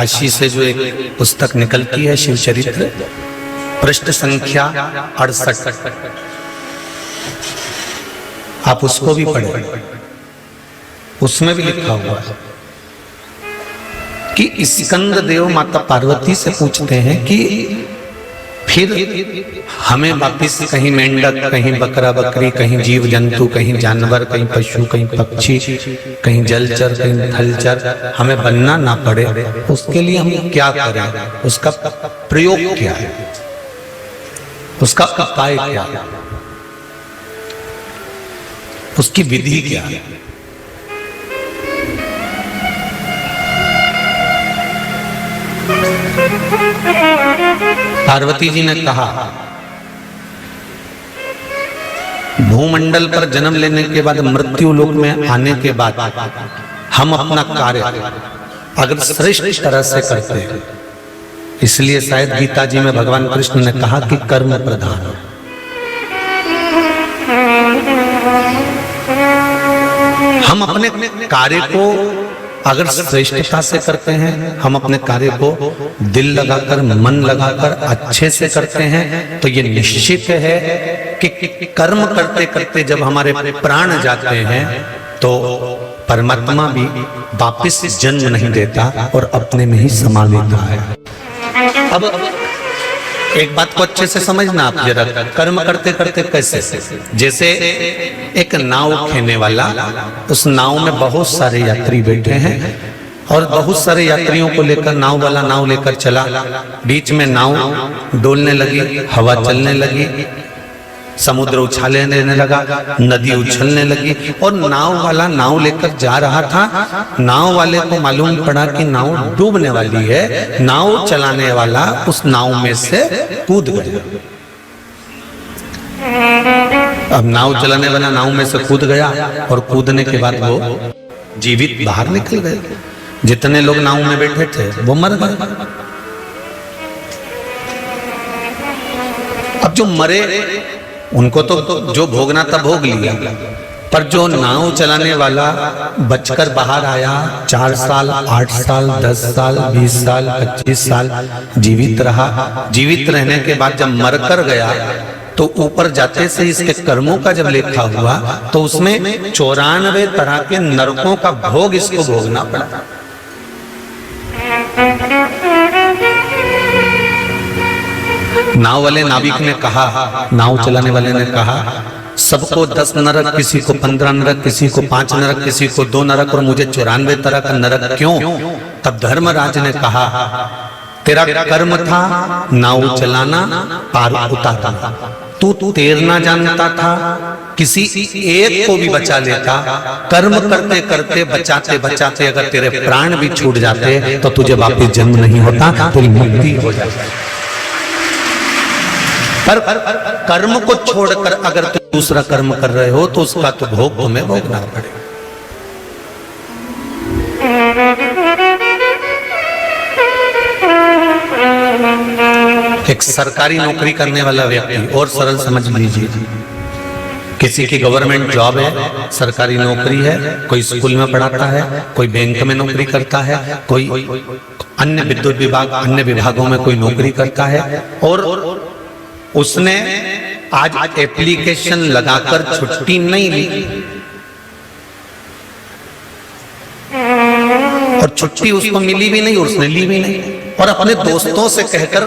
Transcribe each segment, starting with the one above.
काशी से जो एक पुस्तक निकलती है शिव चरित्र, पृष्ठ संख्या 68, आप उसको भी पढ़ें। उसमें भी लिखा हुआ है कि स्कंद देव माता पार्वती से पूछते हैं कि फिर हमें वापिस कहीं मेंढक, कहीं बकरा बकरी, कहीं जीव जंतु, कहीं जानवर, कहीं पशु, कहीं पक्षी, कहीं जलचर, कहीं थलचर हमें बनना ना पड़े, उसके लिए हम क्या करें, उसका प्रयोग क्या है, उसका उपाय क्या है, उसकी विधि क्या है। पार्वती जी ने कहा, भूमंडल पर जन्म लेने के बाद, मृत्यु लोक में आने के बाद हम अपना कार्य अगर श्रेष्ठ तरह से करते हैं, इसलिए शायद गीता जी में भगवान कृष्ण ने कहा कि कर्म प्रधान है। हम अपने कार्य को अगर श्रेष्ठता से करते हैं, हम अपने कार्य को दिल लगाकर, मन लगाकर अच्छे से करते हैं, तो ये निश्चित है कि कर्म करते करते जब हमारे प्राण जाते हैं तो परमात्मा भी वापस जन्म नहीं देता और अपने में ही समा लेता है। अब एक बात को अच्छे से समझना आप जरा, कर्म करते करते कैसे, जैसे एक नाव खेने वाला, उस नाव में बहुत सारे यात्री बैठे हैं और बहुत सारे यात्रियों को लेकर नाव वाला नाव लेकर चला, बीच में नाव डोलने लगी, हवा चलने लगी, समुद्र उछाले लेने लगा, नदी उछलने लगी और नाव वाला नाव लेकर जा रहा था। नाव वाले को मालूम पड़ा कि नाव डूबने वाली है, नाव चलाने वाला उस नाव में से कूद गया। अब नाव चलाने वाला नाव में से कूद गया और कूदने के बाद वो जीवित बाहर निकल गए। जितने लोग नाव में बैठे थे वो मर गए। अब जो मरे उनको तो जो भोगना था भोग लिया, पर जो नाव चलाने वाला बचकर बाहर आया, 4 साल, 8 साल, 10 साल, 20 साल, 25 साल जीवित रहा। जीवित रहने के बाद जब मरकर गया तो ऊपर जाते से इसके कर्मों का जब लेखा हुआ तो उसमें 94 तरह के नरकों का भोग इसको भोगना पड़ा। नाव वाले नाविक ने कहा, नाव चलाने वाले ने कहा, सबको 10 नरक, किसी को 15 नरक, किसी को 5 नरक, किसी को 2 नरक और मुझे 94 तरह का नरक क्यों? तब धर्मराज ने कहा, तेरा कर्म था नाव चलाना, पार उतारना, तू तैरना जानता था, किसी एक को भी बचा लेता। कर्म करते करते, बचाते बचाते अगर तेरे प्राण भी छूट जाते तो तुझे वापस जन्म नहीं होता, तेरी मुक्ति हो जाती। पर कर्म को छोड़कर अगर तुम दूसरा कर्म कर रहे हो तो उसका तो भोग तुम्हें भोगना पड़ेगा। एक सरकारी नौकरी करने वाला व्यक्ति, और सरल समझ लीजिए, किसी की गवर्नमेंट जॉब है, सरकारी नौकरी है, कोई स्कूल में पढ़ाता है, कोई बैंक में नौकरी करता है, कोई अन्य विद्युत विभाग, अन्य विभागों में कोई नौकरी करता है, और उसने आज एप्लीकेशन लगाकर छुट्टी नहीं ली और छुट्टी उसको मिली भी नहीं और उसने ली भी नहीं, और अपने दोस्तों से कहकर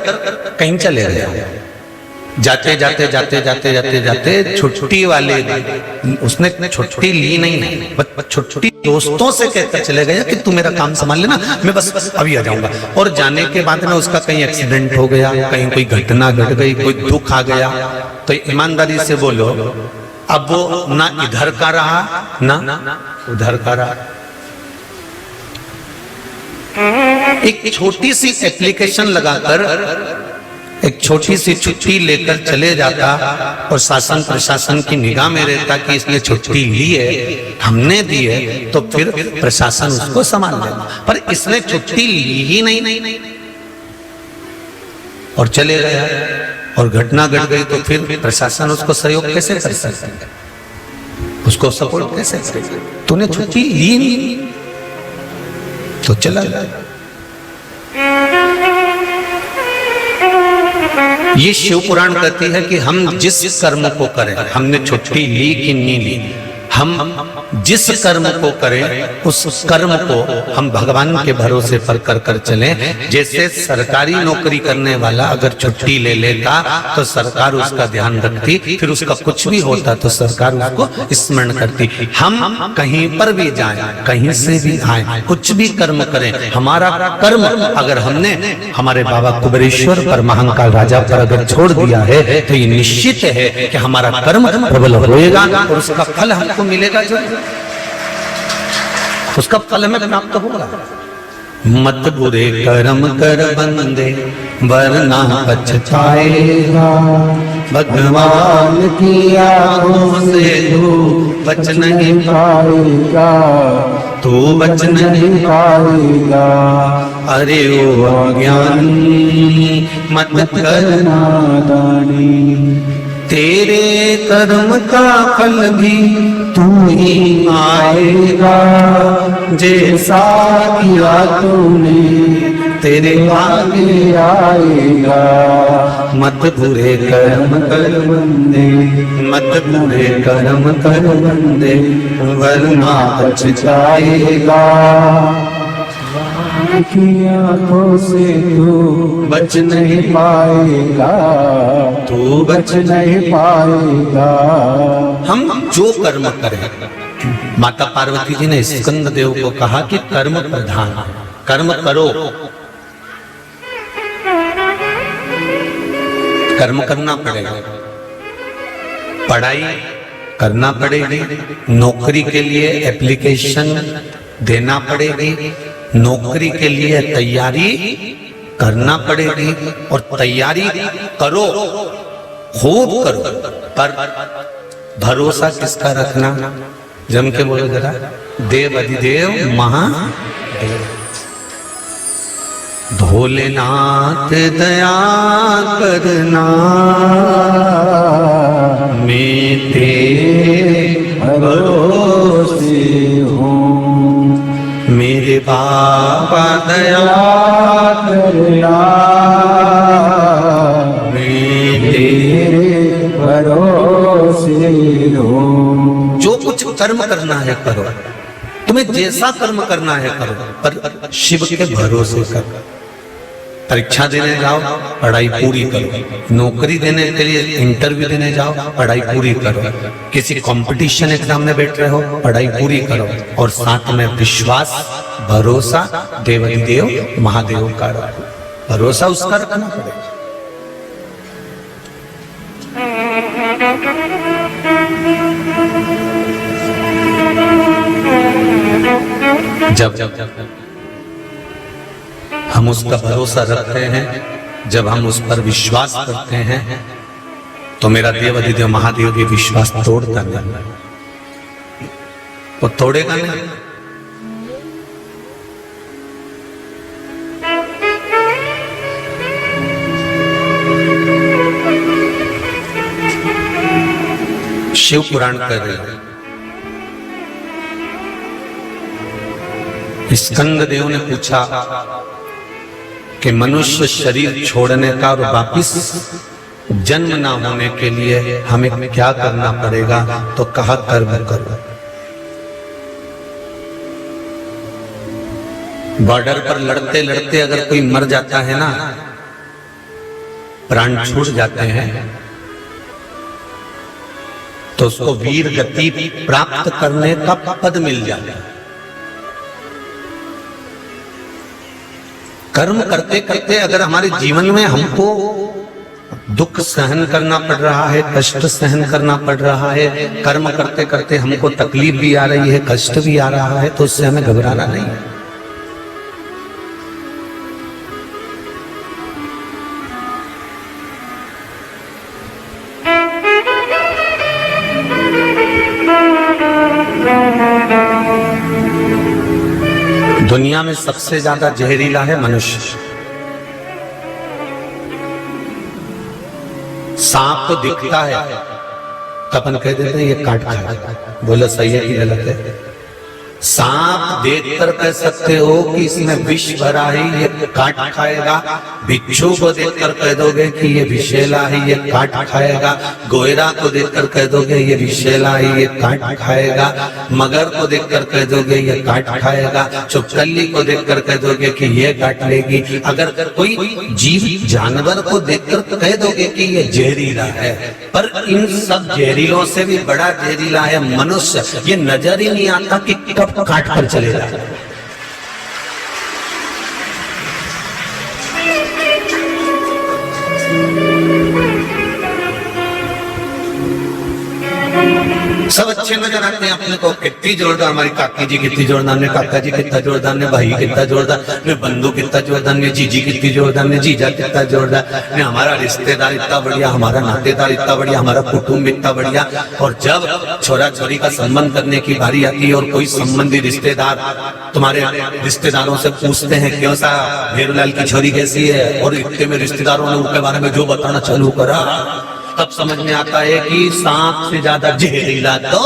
कहीं चले गए। जाते जाते जाते जाते जाते जाते छुट्टी वाले उसने छुट्टी ली नहीं, छुट्टी दोस्तों से कहकर चले गया कि तू मेरा काम संभाल लेना, मैं बस अभी आ जाऊंगा। और जाने के बाद में उसका कहीं एक्सीडेंट हो गया, कहीं कोई घटना घट गई, कोई दुख आ गया, तो ईमानदारी से बोलो, अब वो ना इधर का रहा ना उधर का रहा। एक छोटी सी एप्लीकेशन लगाकर एक छोटी सी छुट्टी लेकर चले जाता और शासन प्रशासन की निगाह में रहता कि इसने छुट्टी ली है, हमने दी है, तो फिर प्रशासन उसको संभाल लेगा। पर इसने छुट्टी ली ही नहीं और चले गया और घटना घट गई, तो फिर प्रशासन उसको सहयोग कैसे कर सकता है, उसको सपोर्ट कैसे करेगा? तूने छुट्टी ली नहीं तो चला गया। ये शिव पुराण कहती है कि हम जिस कर्म को करें, हमने छुट्टी ली कि नहीं ली, हम जिस कर्म को करें उस कर्म को हम भगवान के भरोसे पर कर कर चलें। जैसे सरकारी नौकरी करने वाला अगर छुट्टी ले लेता तो सरकार उसका ध्यान रखती, फिर उसका कुछ भी होता तो सरकार उसको स्मरण करती। हम कहीं पर भी जाएं, कहीं से भी आए, कुछ भी कर्म करें, हमारा कर्म अगर हमने हमारे बाबा कुबेरेश्वर पर महाकाल राजा पर अगर छोड़ दिया है तो ये निश्चित है कि हमारा कर्म प्रबल होएगा और उसका फल हमको मिलेगा, जो उसका फल हमें प्राप्त होगा। मत बुरे कर्म कर बंदे वरना पछताएगा, भगवान की आंखों से तू बच नहीं पाएगा, तू बच नहीं पाएगा। अरे ओ अज्ञानी मत करना दानी, तेरे कर्म का फल भी तू ही आएगा, जैसा किया तूने तेरे आगे आएगा। मत बुरे कर्म कर बंदे, मत बुरे कर्म कर बंदे वरना पछताएगा, की आंखों से तू बच नहीं पाएगा, तू बच नहीं पाएगा। हम जो कर्म करें, माता पार्वती जी ने स्कंद देव को कहा कि कर्म प्रधान, कर्म करो, कर्म करना पड़ेगा, पढ़ाई करना पड़ेगी, नौकरी के लिए एप्लीकेशन देना पड़ेगी, नौकरी के लिए तैयारी करना पड़ेगी और तैयारी करो, खूब करो, पर भरोसा किसका रखना? जम के बोलो जरा, देव अधिदेव महादेव। भोलेनाथ दया करना, मैं तेरे भरोसे हूँ, मेरे बाबा दया करना, मैं तेरे भरोसे हूँ। जो कुछ कर्म करना है करो, तुम्हें जैसा कर्म करना है करो, पर शिव के भरोसे करो। परीक्षा देने जाओ, पढ़ाई पूरी करो, नौकरी देने के लिए इंटरव्यू देने जाओ, पढ़ाई पूरी करो, किसी कंपटीशन एग्जाम में बैठ रहे हो, पढ़ाई पूरी करो, और साथ में विश्वास, भरोसा देवाधिदेव महादेव का रखो, भरोसा उसका रखना पड़ेगा। जब हम उसका भरोसा रखते हैं, जब हम उस पर विश्वास करते हैं, तो मेरा देव अधिदेव महादेव भी विश्वास तोड़ता नहीं, वो तोड़ेगा नहीं। शिव पुराण कर रहे हैं, स्कंद देव ने पूछा कि मनुष्य शरीर छोड़ने का और वापिस जन्म ना होने के लिए हमें क्या करना पड़ेगा? तो कहा कर्म करो। बॉर्डर पर लड़ते लड़ते अगर कोई मर जाता है ना, प्राण छूट जाते हैं, तो उसको वीर गति प्राप्त करने का पद मिल जाता है। कर्म करते करते अगर हमारे जीवन में हमको दुख सहन करना पड़ रहा है, कष्ट सहन करना पड़ रहा है, कर्म करते करते हमको तकलीफ भी आ रही है, कष्ट भी आ रहा है, तो उससे हमें घबराना नहीं है। दुनिया में सबसे ज्यादा जहरीला है मनुष्य। सांप तो दिखता है तो अपन कह देते हैं ये काट खाएगा, बोलो सही है कि गलत है? सांप देखकर कह सकते हो कि इसमें विष भरा है, ये काट खाएगा। बिच्छू को देखकर कह दोगे कि ये विषैला है, ये काट खाएगा। गोयरा को देखकर कह दोगे ये विषैला है, ये काट खाएगा। मगर को देखकर कह दोगे ये काट खाएगा। चुपकली को देखकर कह दोगे कि ये काट लेगी। अगर कोई जीव जानवर को देखकर कह दोगे कि ये जहरीला है, पर इन सब जहरीलों से भी बड़ा जहरीला है मनुष्य। ये नजर ही नहीं आता कि कब काट कर चलेगा। सब अच्छे नजर आते हैं अपने को, कितनी जोरदार हमारी काकी जी, कितनी जोरदार ने काका जी, कितना जोरदार ने भाई, कितना जोरदार ने बंधु, कितना जोरदार ने जीजी, कितनी जोरदार ने जीजा, कितना जोरदार ने हमारा रिश्तेदार इतना बढ़िया, हमारा नातेदार इतना बढ़िया, हमारा कुटुंब इतना बढ़िया। और जब छोरा छोरी का संबंध करने की बारी आती है और कोई संबंधी रिश्तेदार तुम्हारे रिश्तेदारों से पूछते हैं क्यों सा भेरूलाल की छोरी कैसी है, और इतने में रिश्तेदारों ने उनके बारे में जो बताना चालू करा, तब समझ में आता है कि सांप से ज्यादा जहरीला तो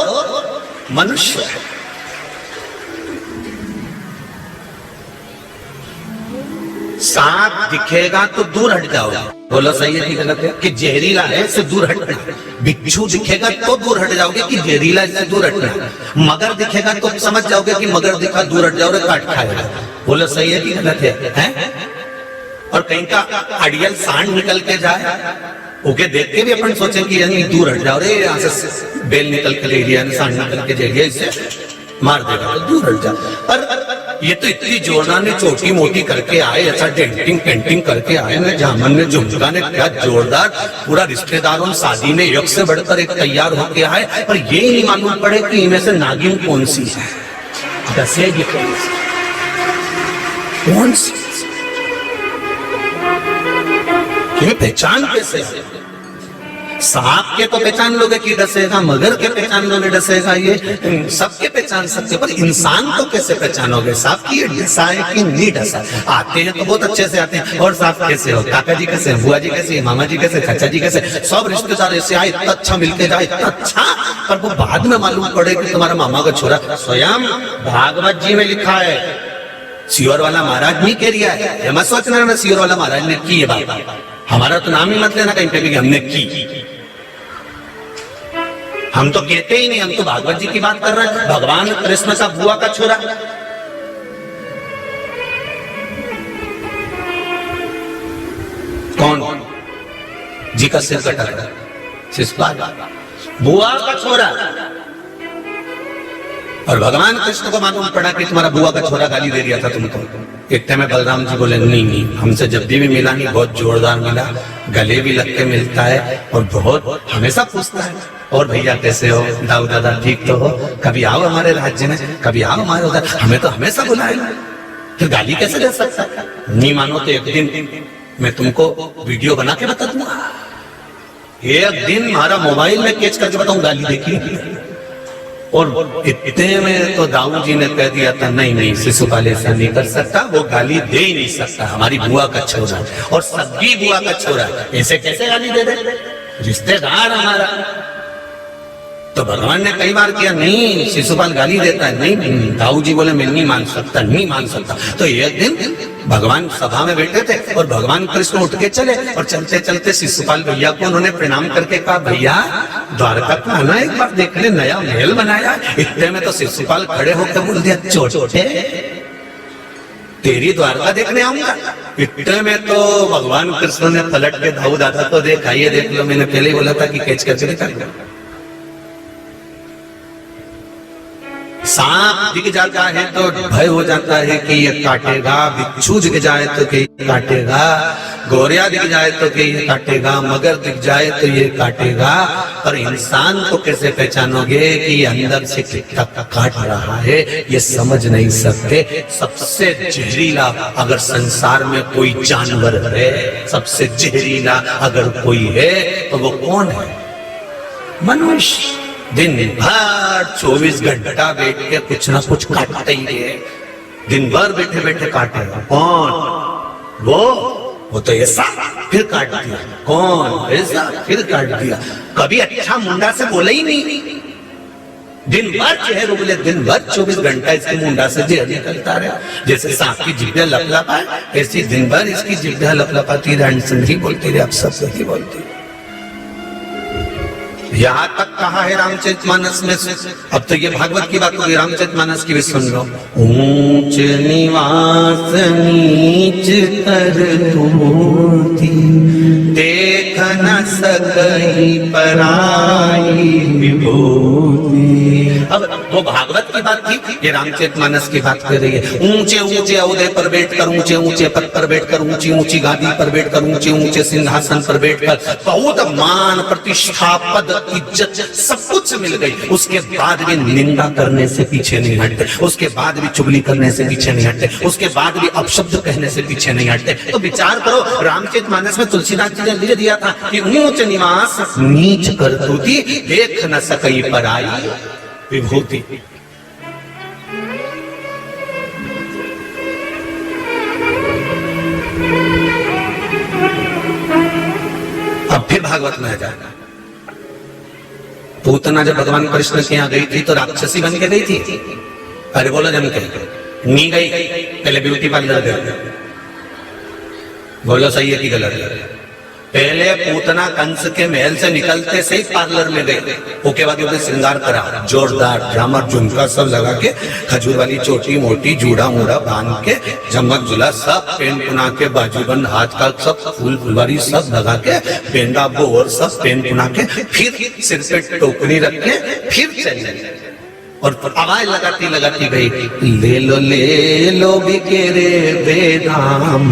मनुष्य है। सांप दिखेगा तो दूर हट जाओगे, बोलो सही है कि गलत है? कि जहरीला है इससे दूर हटना। बिच्छू दिखेगा तो दूर हट जाओगे कि जहरीला इससे दूर हटना। मगर दिखेगा तो समझ जाओगे कि मगर दिखा दूर हट जाओगे, काट खाएगा। बोलो सही है कि गलत है? और कहीं का अड़ियल सांड निकल के जाए, ओके देख के भी अपन सोचें कि यानी दूर हट जाओ रे, यहाँ से बेल निकल के ले लिया, सांड निकल के ले लिया, इससे मार देगा तो दूर हट जा। पर ये तो इतनी जोरदार ने छोटी मोटी करके आए, ऐसा डेंटिंग पेंटिंग करके आए ना, जामन ने झुमका ने क्या जोरदार, पूरा रिश्तेदारों शादी में यज्ञ से बढ़कर एक तैयार होके आए, पर ये नहीं मालूम पड़े कि इनमें से नागिन कौन सी है, दसेगी कौन सी, कौन सी ये पहचान कैसे? सांप के तो पहचान लोगे कि डसेगा, मगर के पहचान लोगे डसेगा, ये सबके पहचान सकते, पर इंसान को कैसे पहचानोगे? सांप की ये डसा है कि नहीं डसा? आते हैं तो बहुत अच्छे से आते हैं। और सांप कैसे हो? काका जी कैसे, बुआ जी कैसे, मामा जी कैसे, चाचा जी कैसे, सब रिश्तेदार ऐसे आए, इतना अच्छा मिलके जाए, इतना अच्छा, पर वो बाद में मालूम पड़े कि तुम्हारा मामा का छोरा। स्वयं भागवत जी में लिखा है, सियोर वाला महाराज नहीं कह रहा है, मत सोचना ना सियोर वाला महाराज ने की ये बात, हमारा तो नाम ही मत लेना कहीं पे भी हमने की। हम तो कहते ही नहीं, हम तो भागवत जी की बात कर रहे हैं। भगवान कृष्ण का बुआ का छोरा, कौन जी का सिर कटा, शिशुपाल, बुआ का छोरा। और भगवान कृष्ण को मालूम पड़ा कि तुम्हारा बुआ का छोरा गाली दे दिया था तुमको। इतने में बलराम जी बोले नहीं, हमसे जब भी मिला नहीं, बहुत जोरदार मिला, गले भी लग के मिलता है और बहुत हमेशा पूछता है, और भैया कैसे हो, दाऊ दादा ठीक तो हो, कभी आओ हमारे राज्य में, कभी आओ हमारे उधर, हमें तो हमेशा बुलाएगा, फिर गाली कैसे दे सकता? नहीं मानो तो एक दिन मैं तुमको वीडियो बना के बता दूंगा, एक दिन हमारा मोबाइल में कैच करके बताऊं, गाली देखी। और इतने में तो दाऊ जी ने कह दिया था नहीं शिशुपाल ऐसा नहीं कर सकता, वो गाली दे ही नहीं सकता, हमारी बुआ का छोरा और सबकी बुआ का छोरा, ऐसे कैसे गाली दे दे, रिश्तेदार हमारा। तो भगवान ने कई बार किया, नहीं शिशुपाल गाली देता है, नहीं दाऊ जी बोले मैं नहीं मान सकता, नहीं मान सकता। तो एक दिन भगवान सभा में बैठे थे और भगवान कृष्ण उठ के चले, और चलते चलते शिशुपाल भैया को उन्होंने प्रणाम करके कहा, भैया द्वारका को आना एक बार देखने, नया महल बनाया। इतने में तो शिशुपाल खड़े होकर बोल दिया, छोटे तेरी द्वारका देखने आऊंगा। इतने में तो भगवान कृष्ण ने पलट के दाऊ दादा को देखा, ये देख लो, मैंने पहले ही बोला था कि कैच करके दिखा। सांप दिख जाता है तो भय हो जाता है कि ये काटेगा, बिच्छू दिख जाए तो कि ये काटेगा, गोरिया दिख जाए तो कि ये काटेगा, मगर दिख जाए तो ये काटेगा। पर इंसान को कैसे पहचानोगे कि अंदर से कितना काट रहा है, ये समझ नहीं सकते। सबसे जहरीला अगर संसार में कोई जानवर है, सबसे जहरीला अगर कोई है तो वो कौन है? मनुष्य। दिन भर 24 घंटा बैठ के कुछ ना कुछ काटते ही है, दिन भर बैठे बैठे काटेगा। कौन? वो तो ऐसा, फिर काट दिया, कौन ऐसा, फिर काट दिया। कभी अच्छा मुंडा से बोला ही नहीं, दिन भर जहर उगले, दिन भर 24 घंटा इसके मुंडा से जहर निकलता रहा। जैसे सांप की जिभ्या लपलपाए, ऐसी दिन भर इसकी जिभ्या लपलपाती रही, सही बोलती रही, आप सब सही बोलती। यहां तक कहा है रामचरितमानस में से। अब तो ये भागवत की बात होगी, रामचरितमानस की भी सुन लो। ऊंच निवास नीच कर तूती, देख न सकई पराई विभूति। अब वो भागवत की बात थी, ये रामचरितमानस की बात कर रही है। ऊंचे ऊंचे औहदे पर बैठकर, ऊंचे ऊंचे पद पर बैठकर, ऊंची ऊंची गादी पर बैठकर, ऊंचे ऊंचे सिंहासन पर बैठकर बहुत मान प्रतिष्ठा पद इज्जत सब कुछ मिल गई, उसके बाद भी निंदा करने से पीछे नहीं हटते, उसके बाद भी चुगली करने से पीछे नहीं हटते, उसके बाद भी अपशब्द कहने से पीछे नहीं हटते। तो विचार करो, रामचरितमानस में तुलसीदास जी ने लिख दिया था कि ऊंच निवास नीच करतूती, देख न सकई पराई विभूति। अब फिर भागवत में जाना। पूतना जब भगवान कृष्ण के यहाँ गई थी तो राक्षसी बन के गई थी। अरे बोलो जम के नहीं गई, पहले ब्यूटी पार्लर गई। बोलो सही है कि गलत? पहले पूतना कंस के महल से निकलते से ही पार्लर में गए, उसके बाद उसने श्रृंगार करा, जोरदार ड्रामा झुमका सब लगा के, खजूर वाली चोटी मोटी जूड़ा मूड़ा बांध के, झमक झुला सब पेन पुना के, बाजूबंद हाथ का सब फूल फुलवारी सब लगा के, पेंडा बोर सब पेन पुना के, फिर सिर पे टोकरी रख के फिर चली और आवाज लगाती लगाती गई, ले लो बिकेरे बेदाम,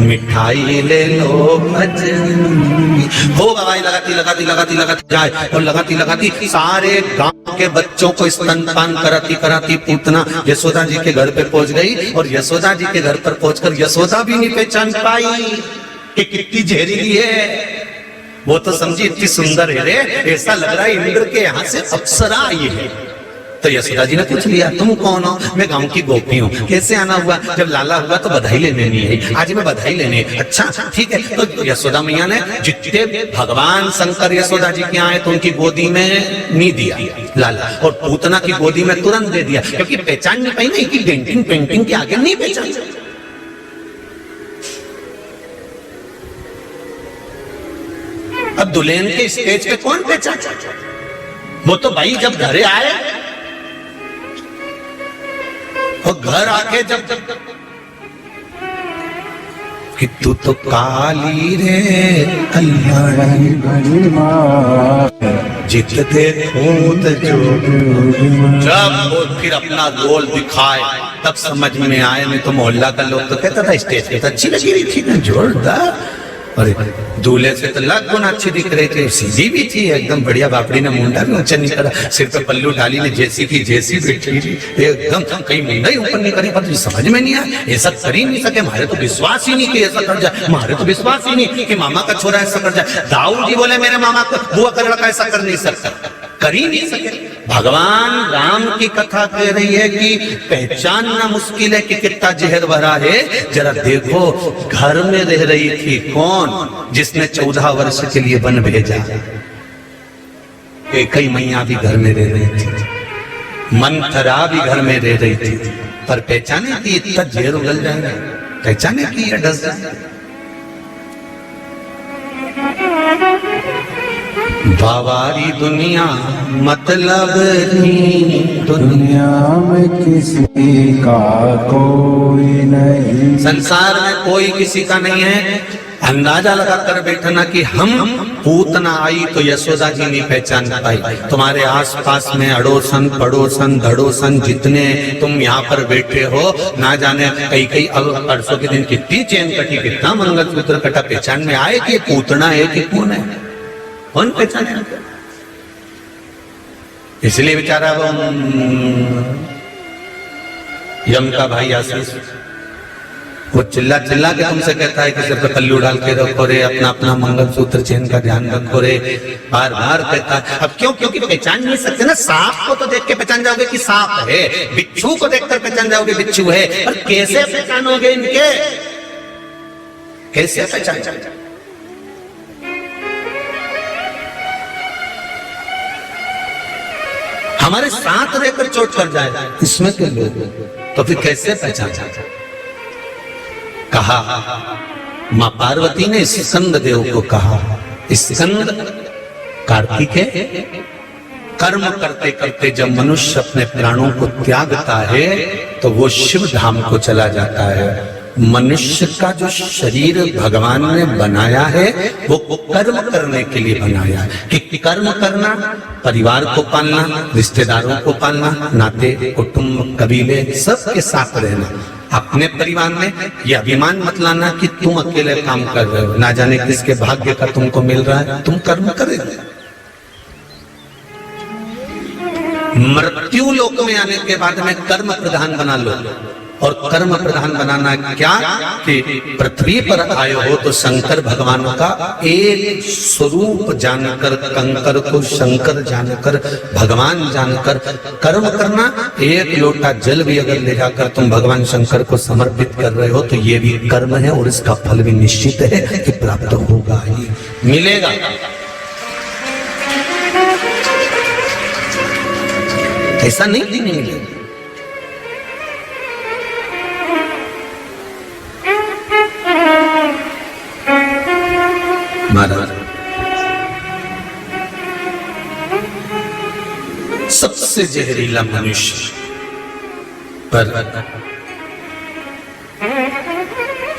मिठाई ले लो भजन। वो आवाज लगाती लगाती लगाती लगाती जाए और लगाती लगाती सारे गांव के बच्चों को स्तनपान कराती कराती पूतना यशोदा जी के घर पे पहुंच गई। और यशोदा जी के घर पर पहुंचकर यशोदा भी नहीं पहचान पाई कि कितनी जहरीली है। वो तो समझी इतनी सुंदर है रे, ऐसा लग रहा है इंद्र के यहाँ से अप्सरा आई है। तो यशोदा जी ने पूछ लिया, तुम कौन हो? मैं गांव की गोपी हूँ। कैसे आना हुआ? जब लाला हुआ तो बधाई लेने नहीं आई, आज मैं बधाई लेने। अच्छा ठीक है। तो यशोदा मैया ने जितने भगवान शंकर यशोदा जी के आए तो उनकी गोदी में नहीं दिया लाला, और पूतना की गोदी में तुरंत दे दिया, क्योंकि पहचान नहीं पाई ना कि डेंटिंग पेंटिंग के आगे नहीं पहचान। अब दुल्हन के स्टेज पे कौन पहचान? वो तो भाई जब घरे आए और घर आके जब कि तू तो काली रे कल्याणी जितते खुद जो, जब वो फिर अपना गोल दिखाए तब समझ में आए। नहीं तो मोहल्ला का लोग तो कहता था स्टेज पे तो अच्छी लगी रही थी ना, जोरदार। अरे दूल्हे से तो लाख गुना अच्छी दिख रही थी, सीधी भी थी एकदम बढ़िया, बापड़ी ने मुंडा भी ऊंचा नहीं करा, सिर पे पल्लू डाली ने जैसी की जैसी बैठी एकदम, कहीं मुंडा ही ऊपर नहीं करी। पर समझ में नहीं आया, ऐसा कर ही नहीं सके, हमारे तो विश्वास ही नहीं कि ऐसा कर जाए, हमारे तो विश्वास ही नहीं कि मामा का छोरा ऐसा कर जाए। दाऊद जी बोले मेरे मामा को बुआ का लड़का ऐसा कर नहीं सकता, कर ही नहीं सके। भगवान राम की कथा कह रही है कि पहचानना मुश्किल है कि कितना जहर भरा है। जरा देखो, घर में रह रही थी कौन? जिसने 14 वर्ष के लिए वन भेजा। कई मैया भी घर में रह रही थी, मंथरा भी घर में रह रही थी, पर पहचाने की इतना जहर उगल जाएगा, पहचाने की ये डस जाए। बावारी दुनिया मतलब दुनिया में किसी का कोई नहीं, संसार में कोई किसी का नहीं है। अंदाजा लगाकर बैठना कि हम पूतना आई तो यशोदा जी नहीं पहचान पाई। तुम्हारे आसपास में अड़ोसन पड़ोसन धड़ोसन जितने तुम यहाँ पर बैठे हो, ना जाने कई कई परसों के दिन कितनी चेन कटी, कितना मंगलसूत्र कटा, पहचान में आए कि पूतना है कि कौन है, कौन पहचाने? इसलिए बेचारा वो यम का भाई आशीष वो चिल्ला चिल्ला के तुमसे कहता है कि सिर पे पल्लू डाल के रखो रे, अपना अपना मंगलसूत्र चेन का ध्यान रखो रे, बार बार कहता है। अब क्यों? क्योंकि पहचान नहीं सकते ना। सांप को तो देख के पहचान जाओगे कि सांप है, बिच्छू को देखकर पहचान जाओगे बिच्छू है, पर कैसे पहचानोगे इनके? कैसे पहचान जाओगे? हमारे साथ रहकर चोट कर जाए, इसमें क्यों लोग, तो फिर कैसे पहचाना? कहा मां पार्वती ने स्कंद देव को कहा, स्कंद कार्तिकेय, कर्म करते करते जब मनुष्य अपने प्राणों को त्यागता है तो वो शिव धाम को चला जाता है। मनुष्य का जो शरीर भगवान ने बनाया है वो कर्म करने के लिए बनाया है कि कर्म करना, परिवार को पालना, रिश्तेदारों को पालना, नाते कुटुंब कबीले सबके साथ रहना। अपने परिवार में ये अभिमान मत लाना कि तुम अकेले काम कर रहे हो, ना जाने किसके भाग्य का तुमको मिल रहा है, तुम कर्म करेंगे। मृत्यु लोक में आने के बाद में कर्म प्रधान बना लो, और कर्म प्रधान बनाना क्या कि पृथ्वी पर आए हो तो शंकर भगवान का एक स्वरूप जानकर, कंकर को शंकर जानकर, भगवान जानकर कर्म करना। एक लोटा जल भी अगर ले जाकर तुम भगवान शंकर को समर्पित कर रहे हो तो ये भी कर्म है, और इसका फल भी निश्चित है कि प्राप्त होगा ही, मिलेगा। ऐसा नहीं मिलेगा। महाराज सबसे जहरीला मनुष्य पर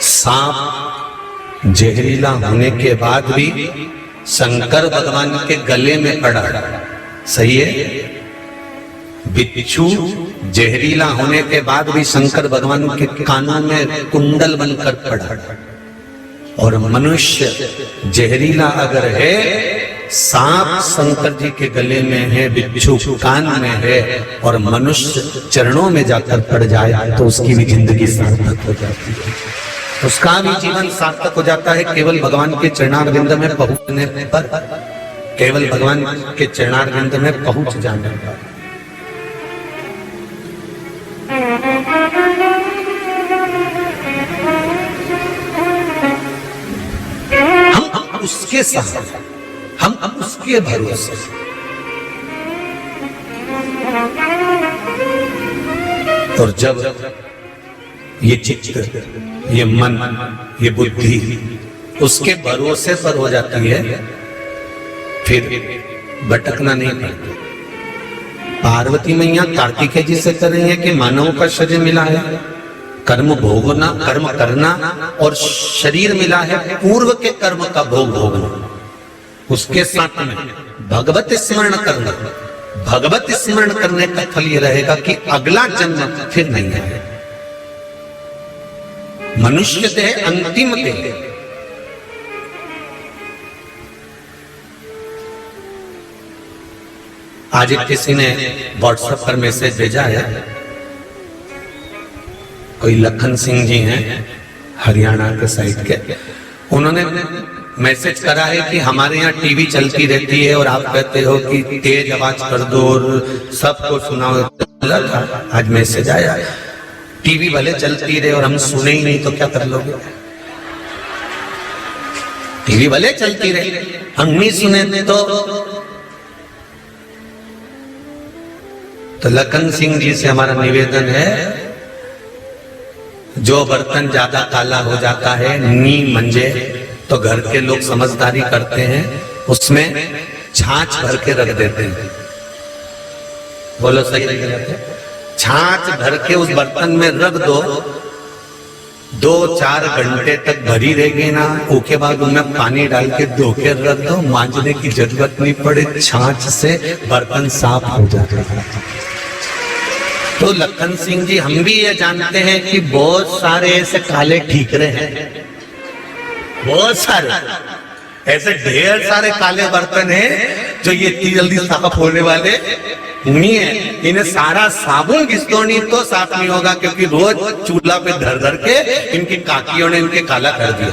सांप जहरीला होने के बाद भी शंकर भगवान के गले में पड़ा, सही है। बिच्छू जहरीला होने के बाद भी शंकर भगवान के कानों में कुंडल बनकर पड़ा, और मनुष्य जहरीला अगर है, सांप शंकर जी के गले में है, बिच्छू कान में है, और मनुष्य चरणों में जाकर पड़ जाए तो उसकी भी जिंदगी सार्थक हो जाती है, उसका भी जीवन सार्थक हो जाता है। केवल भगवान के चरणारविंद में पहुंचने पर, केवल भगवान के चरणारविंद में पहुंच जाने पर। हम उसके साथ, हम उसके भरोसे, और जब ये चित्त, ये मन, ये बुद्धि उसके भरोसे पर हो जाती है, फिर भटकना नहीं पड़ता। पार्वती मैया कार्तिकेय जी से कर रही है कि मानव का शरीर मिला है, कर्म भोगना, कर्म करना, और शरीर मिला है पूर्व के कर्म का भोग भोगना। उसके साथ में भगवत स्मरण करना, भगवत स्मरण करने का फल ये रहेगा कि अगला जन्म फिर नहीं है। मनुष्य देह अंतिम देह, आज किसी ने व्हाट्सएप पर मैसेज भेजा है, कोई लखन सिंह जी हैं हरियाणा के साइड के, उन्होंने मैसेज करा है कि हमारे यहाँ टीवी चलती रहती है और आप कहते हो कि तेज आवाज कर दो और सबको सुनाओ। आज मैसेज आया, टीवी भले चलती रहे और हम सुने ही नहीं तो क्या कर लोगे? टीवी भले चलती रहे, हम नहीं सुने तो लखन सिंह जी से हमारा निवेदन है, जो बर्तन ज्यादा काला हो जाता है नी मंजे, तो घर के लोग समझदारी करते हैं, उसमें छाछ भर के रख देते हैं। बोलो सही नहीं रहते? छाछ भर के उस बर्तन में रख दो, 2-4 घंटे तक भरी रहेगी ना, उसके बाद उनमें पानी डाल के धो के रख दो, मांजने की जरूरत नहीं पड़े, छाछ से बर्तन साफ हो जाता है। तो लखन सिंह जी, हम भी ये जानते हैं कि बहुत सारे ऐसे काले ठीकरे हैं, बहुत सारे ऐसे ढेर सारे काले बर्तन हैं जो ये इतनी जल्दी साफ होने वाले नहीं है। इन्हें सारा साबुन घिस दो नहीं तो साफ नहीं होगा, क्योंकि रोज चूल्हा पे धर धर के इनकी काकियों ने इनके काला कर दिया।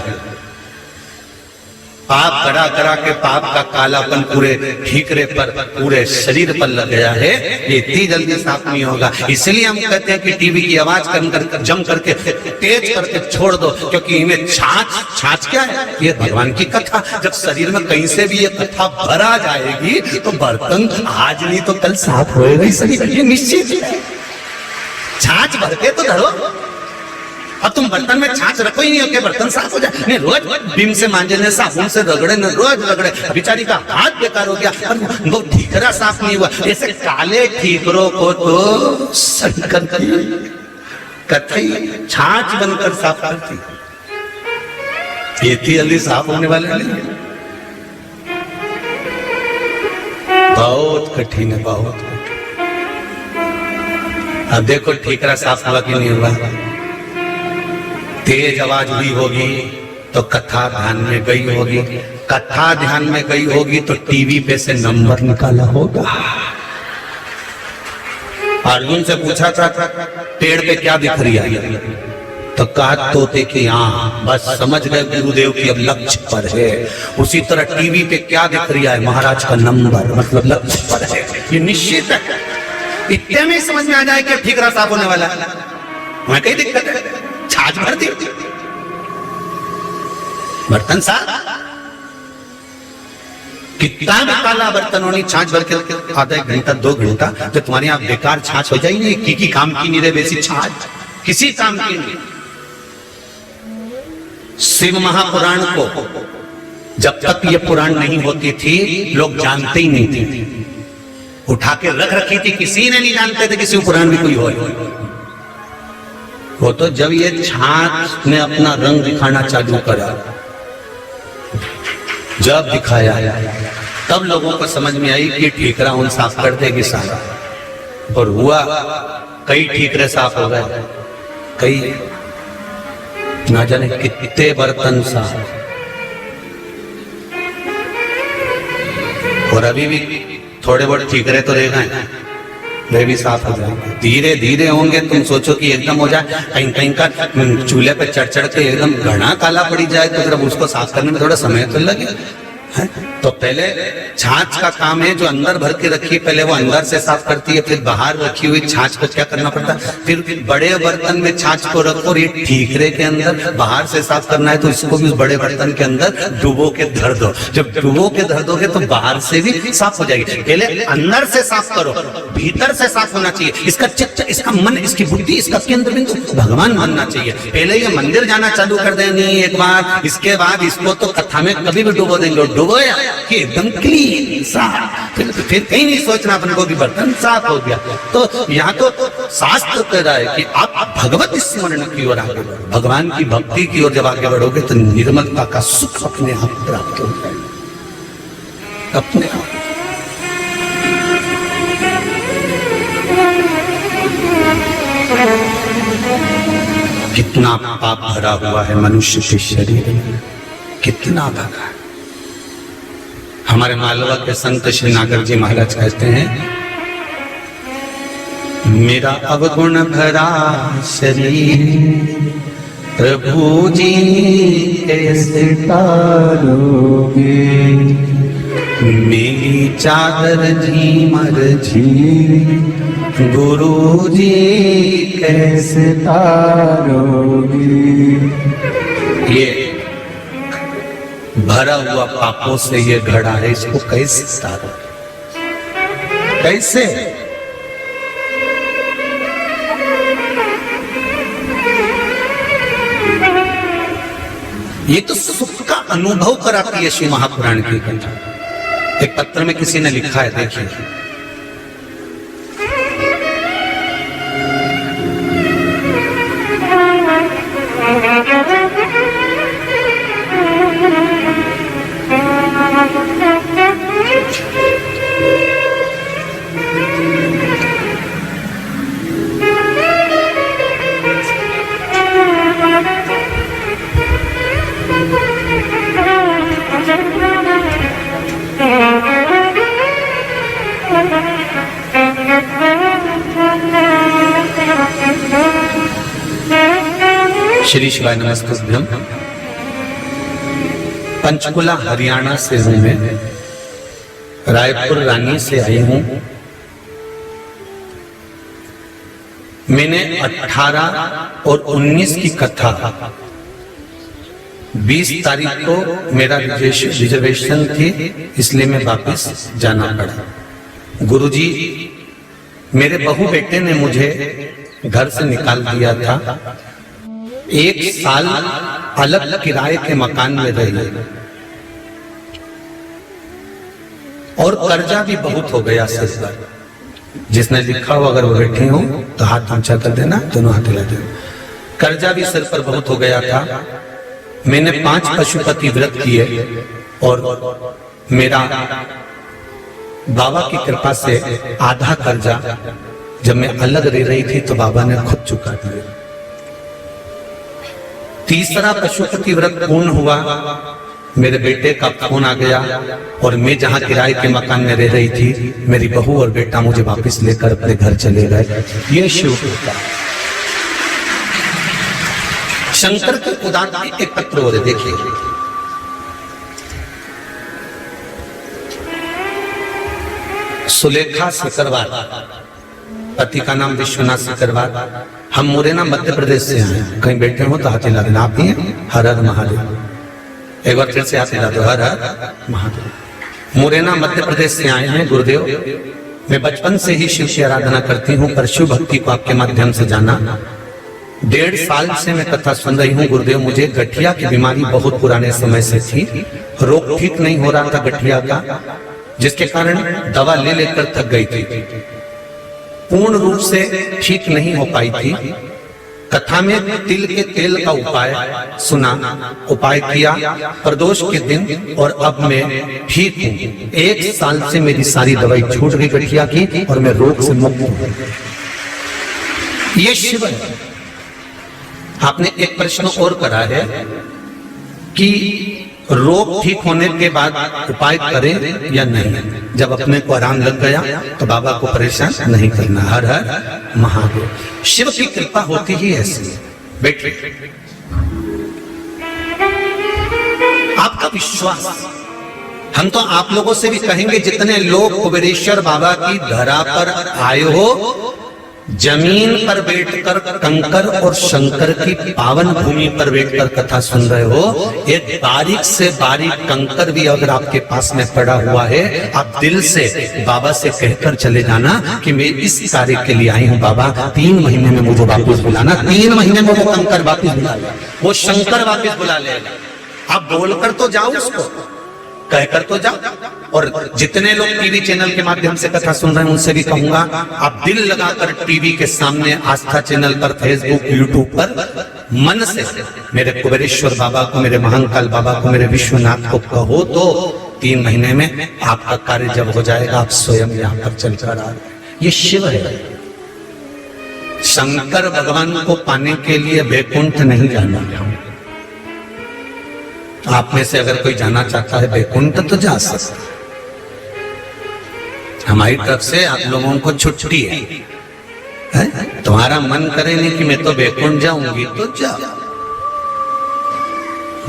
पाप करा करा के पाप का कालापन पूरे ठीकरे पर, पूरे शरीर पर लग गया है, ये इतनी जल्दी साफ नहीं होगा। इसलिए हम कहते हैं कि टीवी की आवाज कर जम करके तेज करके छोड़ दो, क्योंकि इन्हें छाछ क्या है? ये भगवान की कथा। जब शरीर में कहीं से भी ये कथा भरा जाएगी तो बर्तन आज नहीं तो कल साफ होएगा ही शरीर, ये निश्चित है। छाछ भर के तो धरो, अब तुम बर्तन में छाछ रखो ही नहीं हो कि बर्तन साफ हो जाए। नहीं, रोज भीम से मांजे ने, साबुन से रगड़े न, रोज रगड़े, बेचारी का हाथ बेकार हो गया, पर वो ठीकरा साफ नहीं हुआ। ऐसे काले ठीकरों को तो शंकर की कथई छाछ बनकर साफ करती, इतनी जल्दी साफ होने वाले नहीं, बहुत कठिन है, बहुत कठिन। अब देखो ठीकरा साफ हुआ कि नहीं हुआ। तेज आवाज हुई होगी तो कथा ध्यान में गई होगी, कथा ध्यान में गई होगी तो टीवी पे से नंबर निकाला होगा। अर्जुन से पूछा था पेड़ पे क्या दिख रही है, तो कहा तोते कि हाँ, बस समझ गए गुरुदेव की अब लक्ष्य पर है। उसी तरह टीवी पे क्या दिख रही है, महाराज का नंबर, मतलब लक्ष्य पर है, ये निश्चित है। इतने में समझ में आ जाए कि ठीकरा साफ होने वाला है, वहां कई दिक्कत है। छाछ भर दी, बर्तन साफ, कितना भी काला बर्तन होनी, छाछ भर के आधा 1 घंटा 2 घंटा तो तुम्हारे यहाँ बेकार छाछ हो जाएगी। की काम की नहीं रहे वैसी छाछ, किसी काम की नहीं। शिव महापुराण को जब तक ये पुराण नहीं होती थी लोग जानते ही नहीं थे, उठा के रख रखी थी, किसी ने नहीं जानते थे कि शिव पुराण भी कोई हो। वो तो जब ये छाछ ने अपना रंग दिखाना चालू करा, जब दिखाया तब लोगों को समझ में आई कि ठीकरा उन साफ कर देगी सारा। और हुआ, कई ठीकरे साफ हो गए, कई ना जाने कितने बर्तन साफ। और अभी भी थोड़े बहुत ठीकरे तो रह गए, वे भी साफ हो जाएंगे, धीरे धीरे होंगे। तुम सोचो कि एकदम हो जाए, कहीं कहीं का चूल्हे पे चढ़ चढ़ के एकदम घना काला पड़ी जाए तो जब उसको साफ करने में थोड़ा समय तो लगे। तो पहले छाछ का काम है, जो अंदर भर के रखी है पहले वो अंदर से साफ करती है, फिर बाहर रखी हुई छाछ को क्या करना पड़ता है, फिर बड़े बर्तन में छाछ को रखो और ये ठीकरे के अंदर बाहर से साफ करना है तो इसको भी उस बड़े बर्तन के अंदर डुबो के धर दो। जब डुबो के धर दोगे तो बाहर से भी साफ हो जाएगी। पहले अंदर से साफ करो, भीतर से साफ होना चाहिए। इसका चित्त, इसका मन, इसकी बुद्धि, इसका केंद्र बिंदु भगवान बनना चाहिए। पहले ये मंदिर जाना चालू कर देंगे एक बार, इसके बाद इसको तो कथा में कभी भी डुबो देंगे, डुबोया कि एकदम क्लीन साफ, फिर कहीं नहीं सोचना अपन को कि बर्तन साफ हो गया। तो यहाँ तो शास्त्र कह रहा है कि आप भगवत स्मरण की ओर आगे बढ़ो, भगवान की भक्ति की ओर जब आगे बढ़ोगे तो निर्मलता का सुख अपने आप प्राप्त हो जाएगा, अपने आप। कितना पाप भरा हुआ है मनुष्य के शरीर में, कितना भरा। हमारे मालवा के संत श्री नागर जी महाराज कहते हैं, मेरा अवगुण भरा शरीर प्रभु जी कैसे तारोगे, मेरी चादर झीमर झी गुरु जी कैसे तारोगे। ये भरा हुआ पापों से ये घड़ा है, इसको कैसे तारो, कैसे? ये तो सुख का अनुभव कराती है शिव महापुराण की कथा। एक पत्र में किसी ने लिखा है, देखिए, श्री शिवाय नमस्तुभ्यं। पंचकुला हरियाणा से हूं मैं, रायपुर रानी से आई हूं। मैंने 18 और 19 की कथा 20 तारीख को मेरा रिजर्वेशन थी, इसलिए मैं वापस जाना पड़ा। गुरुजी, मेरे बहू बेटे ने मुझे घर से निकाल दिया था। 1 साल अलग किराए के मकान में रही और कर्जा भी बहुत हो गया सिर पर। जिसने लिखा हो अगर वो बैठे हो तो हाथ ऊंचा कर देना, दोनों हाथ हिला देना। कर्जा भी सिर पर बहुत हो गया था। मैंने 5 पशुपति व्रत किए और मेरा बाबा की कृपा से आधा कर्जा जब मैं अलग रह रही थी तो बाबा ने खुद चुका दिया। तीसरा पशुपति व्रत पूर्ण हुआ, मेरे बेटे का फोन आ गया और मैं जहां किराए के मकान में रह रही थी, मेरी बहू और बेटा मुझे वापस लेकर अपने घर चले गए। ये शिव कृपा। शंकर के उदाहरण एक पत्र हो रहे, देखिए। सुलेखा सिकरवार, पति का नाम विश्वनाथ सिकरवार। हम मुरैना मध्य प्रदेश से हैं। कहीं बैठे हो तो हाथ हिला देना। आप ही हैं? हर हर महादेव। एक बार फिर से हाथ हिला दो, हर हर महादेव। मुरैना मध्य प्रदेश से आए हैं गुरुदेव। मैं बचपन से ही शिव की आराधना करती हूँ, पर शिव भक्ति को आपके माध्यम से जाना। 1.5 साल से मैं कथा सुन रही हूँ गुरुदेव। मुझे गठिया की बीमारी बहुत पुराने समय से थी। रोग ठीक नहीं हो रहा था गठिया का, जिसके कारण दवा ले लेकर थक गई थी। पूर्ण रूप से ठीक नहीं हो पाई थी। कथा में तिल के तेल का उपाय सुना, उपाय किया प्रदोष के दिन, और अब मैं ठीक हूँ। 1 साल से मेरी सारी दवाई छूट गई गठिया की और मैं रोग से मुक्त हूँ। ये शिव है। आपने एक प्रश्न और करा है कि रोग ठीक होने के बाद उपाय करें या नहीं। जब अपने को आराम लग गया तो बाबा को परेशान नहीं करना। हर हर महादेव। शिव की कृपा होती ही ऐसी। बैठे, आपका विश्वास, हम तो आप लोगों से भी कहेंगे, जितने लोग कुबेरेश्वर बाबा की धरा पर आए हो, जमीन पर बैठकर कंकर और शंकर की पावन भूमि पर बैठकर कथा सुन रहे हो, एक बारीक से बारीक कंकर भी अगर आपके पास में पड़ा हुआ है, आप दिल से बाबा से कहकर चले जाना कि मैं इस कार्य के लिए आई हूँ बाबा, 3 महीने में मुझे वापस बुलाना। 3 महीने में वो कंकर वापस बुला ले, वो शंकर वापस बुला लेगा। आप बोलकर तो जाओ, उसको कहकर तो जाओ। और जितने लोग टीवी चैनल के माध्यम से कथा सुन रहे हैं, उनसे भी कहूंगा, आप दिल लगाकर टीवी के सामने आस्था चैनल पर, फेसबुक, यूट्यूब पर मन से मेरे कुबेरेश्वर बाबा को, मेरे महाकाल बाबा को, मेरे विश्वनाथ को कहो तो 3 महीने में आपका कार्य जब हो जाएगा, आप स्वयं यहाँ पर चल कर आ। ये शिव है। शंकर भगवान को पाने के लिए वैकुंठ नहीं जाना। आप में से अगर कोई जाना चाहता है वैकुंठ तो जा सकता है। हमारी तरफ से आप लोगों को छुट्टी है? तुम्हारा मन करे नहीं कि मैं तो वैकुंठ जाऊंगी तो जाओ,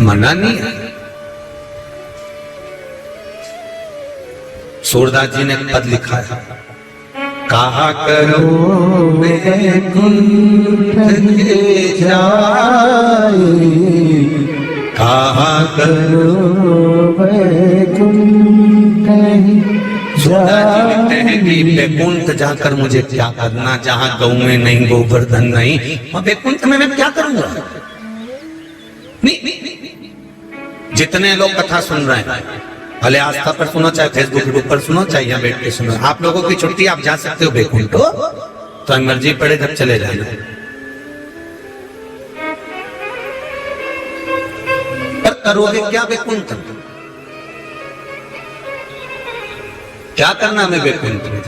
मना नहीं है। सूरदास जी ने एक पद लिखा है, कहा करो वैकुंठ के जाए, कहा करो वैकुंठ लिखते हैं कि वैकुंठ जाकर मुझे क्या करना, जहां गौ में नहीं, गोवर्धन नहीं, वहां वैकुंठ में मैं क्या करूंगा? नहीं। जितने लोग कथा सुन रहे हैं, भले आस्था पर सुनो, चाहे फेसबुक पर सुनो, चाहे यहाँ बैठ के सुनो, आप लोगों की छुट्टी, आप जा सकते हो वैकुंठ, तो मर्जी पड़े जब चले जाना। पर करोगे क्या वैकुंठ? क्या करना हमें वैकुंठ में?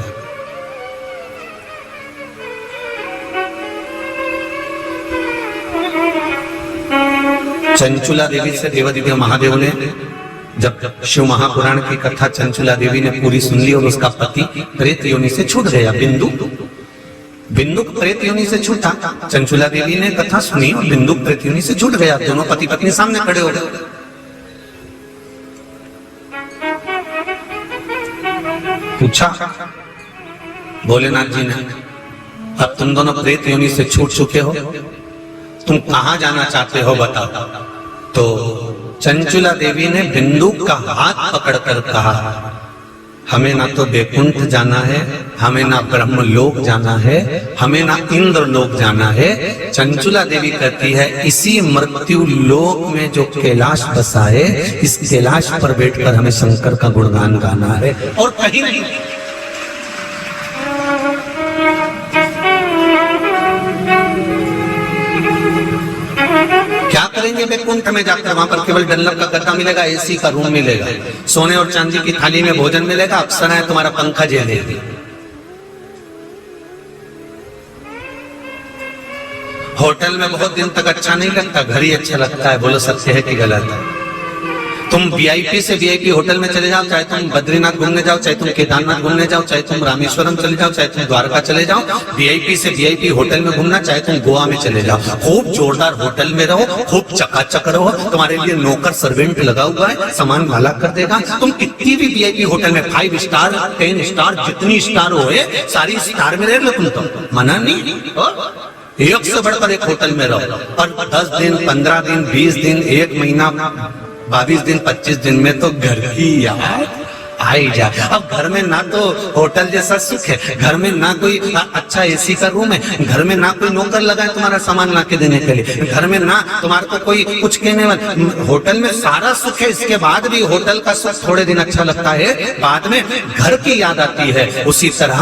चंचुला देवी से देवादिदेव महादेव ने, जब शिव महापुराण की कथा चंचुला देवी ने पूरी सुन ली और उसका पति प्रेत योनि से छूट गया, बिंदु प्रेत योनि से छूटा। चंचुला देवी ने कथा सुनी और बिंदु प्रेत योनि से छूट गया। दोनों पति पत्नी सामने खड़े हो गए। पूछा भोलेनाथ जी ने, अब तुम दोनों प्रेत योनि से छूट चुके हो, तुम कहां जाना चाहते हो बताओ। तो चंचुला देवी ने बिंदु का हाथ पकड़कर कहा, हमें ना तो वैकुंठ जाना है, हमें ना ब्रह्मलोक जाना है, हमें ना इंद्र लोक जाना है। चंचुला देवी कहती है, इसी मृत्यु लोक में जो कैलाश बसा है, इस कैलाश पर बैठकर हमें शंकर का गुणगान गाना है और कहीं नहीं। क्या करेंगे वैकुंठ में जाकर? वहां पर केवल डल्लब का गद्दा मिलेगा, एसी का रूम मिलेगा, सोने और चांदी की थाली में भोजन मिलेगा, अप्सराएं तुम्हारा पंखा झेलेगी। होटल में बहुत दिन तक अच्छा नहीं लगता, घर ही अच्छा लगता है। बोलो सत्य है कि गलत है? तुम वीआईपी से वीआईपी होटल में चले जाओ, चाहे तुम बद्रीनाथ घूमने जाओ, चाहे तुम केदारनाथ घूमने जाओ, चाहे तुम रामेश्वरम चले जाओ, चाहे तुम द्वारका चले जाओ, वीआईपी से वीआईपी होटल में घूमना, चाहे तुम गोवा में चले जाओ, खूब जोरदार होटल में रहो, खूब चकाचक रहो, तुम्हारे लिए नौकर सर्वेंट लगा हुआ है, सामान वाला कर देगा। तुम कितनी भी वीआईपी होटल में 5 स्टार 10 स्टार जितनी स्टार हो सारी स्टार में रह लो, तुम तो मना नहीं। एक से बढ़कर एक होटल में रहो, और 10 दिन 15 दिन 20 दिन 1 महीना 22 दिन 25 दिन में तो घर की याद आ ही जाए। अब घर में ना तो होटल जैसा सुख है, घर में ना कोई अच्छा एसी का रूम है, घर में ना कोई नौकर लगा है तुम्हारा सामान ला के देने के लिए, घर में ना तुम्हारे को कोई कुछ कहने वाला। होटल में सारा सुख है, इसके बाद भी होटल का सुख थोड़े दिन अच्छा लगता है, बाद में घर की याद आती है। उसी तरह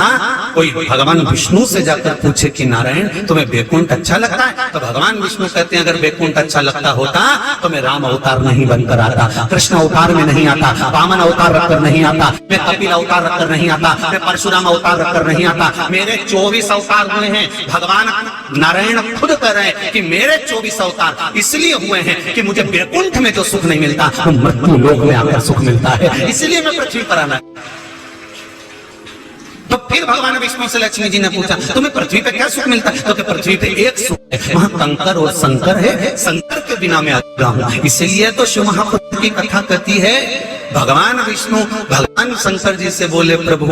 कोई भगवान विष्णु से जाकर पूछे कि नारायण तुम्हें वैकुंठ अच्छा लगता है, तो भगवान विष्णु कहते हैं अगर वैकुंठ अच्छा लगता होता तो मैं राम अवतार नहीं बनकर आता, कृष्ण अवतार में नहीं आता, वामन अवतार रखकर नहीं आता, मैं कपिल अवतार रखकर नहीं आता, मैं परशुराम अवतार रखकर नहीं आता। मेरे 24 अवतार हुए हैं। भगवान नारायण खुद कह रहे हैं कि मेरे 24 अवतार इसलिए हुए हैं कि मुझे वैकुंठ में जो सुख नहीं मिलता वो मृत्यु लोक में आकर सुख मिलता है, इसलिए मैं पृथ्वी पर आना। तो फिर भगवान विष्णु से लक्ष्मी जी ने पूछा तुम्हें पृथ्वी पे क्या सुख मिलता है? तो पृथ्वी पे एक सुख है, वहां कंकर और शंकर है, शंकर के बिना मैं अधूरा हूं। इसीलिए तो शिव महापुराण की कथा कहती है भगवान विष्णु भगवान शंकर जी से बोले प्रभु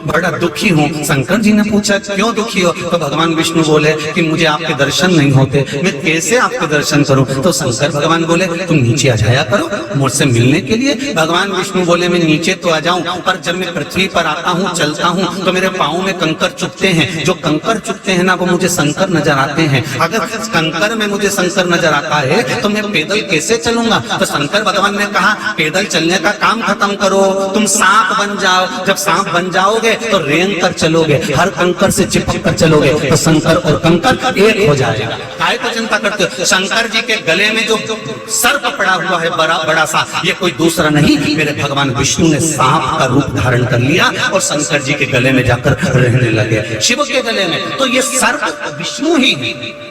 बड़ा दुखी हूँ। शंकर जी ने पूछा क्यों दुखी हो? तो भगवान विष्णु बोले कि मुझे आपके दर्शन नहीं होते, मैं कैसे आपके दर्शन करूं? तो शंकर भगवान बोले तुम नीचे आ जाया करो मुझसे मिलने के लिए। भगवान विष्णु बोले मैं नीचे तो आ जाऊं, पर जब मैं पृथ्वी पर आता हूँ चलता हूँ तो मेरे पाँव में कंकर चुभते हैं, जो कंकर चुभते हैं ना वो मुझे शंकर नजर आते हैं। अगर कंकर में मुझे शंकर नजर आता है तो मैं पैदल कैसे चलूंगा? तो शंकर भगवान ने कहा पैदल चलने का काम खत्म करो, तुम सांप बन जाओ। जब सांप बन जाओगे तो रेंग कर चलोगे, हर कंकर से चिपक कर चलोगे, तो शंकर और कंकर एक हो जाएगा। काय को चिंता करते हो? शंकर जी के गले में जो सर्प पड़ा हुआ है बड़ा बड़ा सा, ये कोई दूसरा नहीं, मेरे भगवान विष्णु ने सांप का रूप धारण कर लिया और शंकर जी के गले में जाकर रहने लगे, शिव के गले में। तो ये सर्प विष्णु ही है।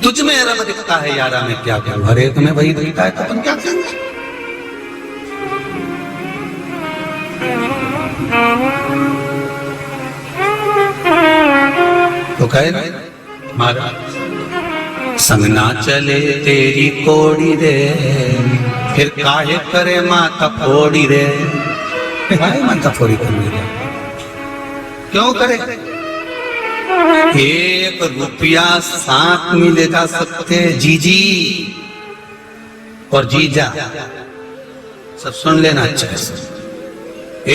तुझ में रब दिखता है यारा मैं क्या करूं, हर एक में वही दिखता है तो तुम क्या करेंगे? तो कहे महाराज संगना चले तेरी कोड़ी रे, फिर काहे करे माथा फोड़ी रे। काहे माथा फोड़ी करनी रे? क्यों करे? 1 रुपया साथ में ले जा सकते जीजी और जीजा, सब सुन लेना अच्छा है।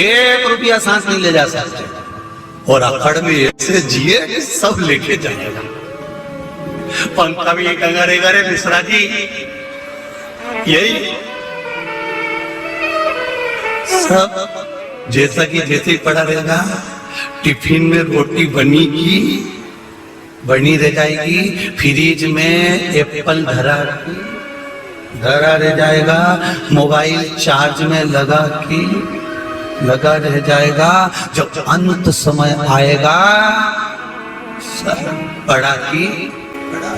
1 रुपया साथ नहीं ले जा सकते और अखड़ में ऐसे जिए सब लेके जाएगा। पंखा भी करेगा रे मिश्रा जी, यही सब जैसा कि जैसे ही पड़ा रहेगा। टिफिन में रोटी बनी रह जाएगी, फ्रिज में एप्पल धरा रह जाएगा, मोबाइल चार्ज में लगा रह जाएगा। जब अंत समय आएगा सब पड़ा की पड़ा,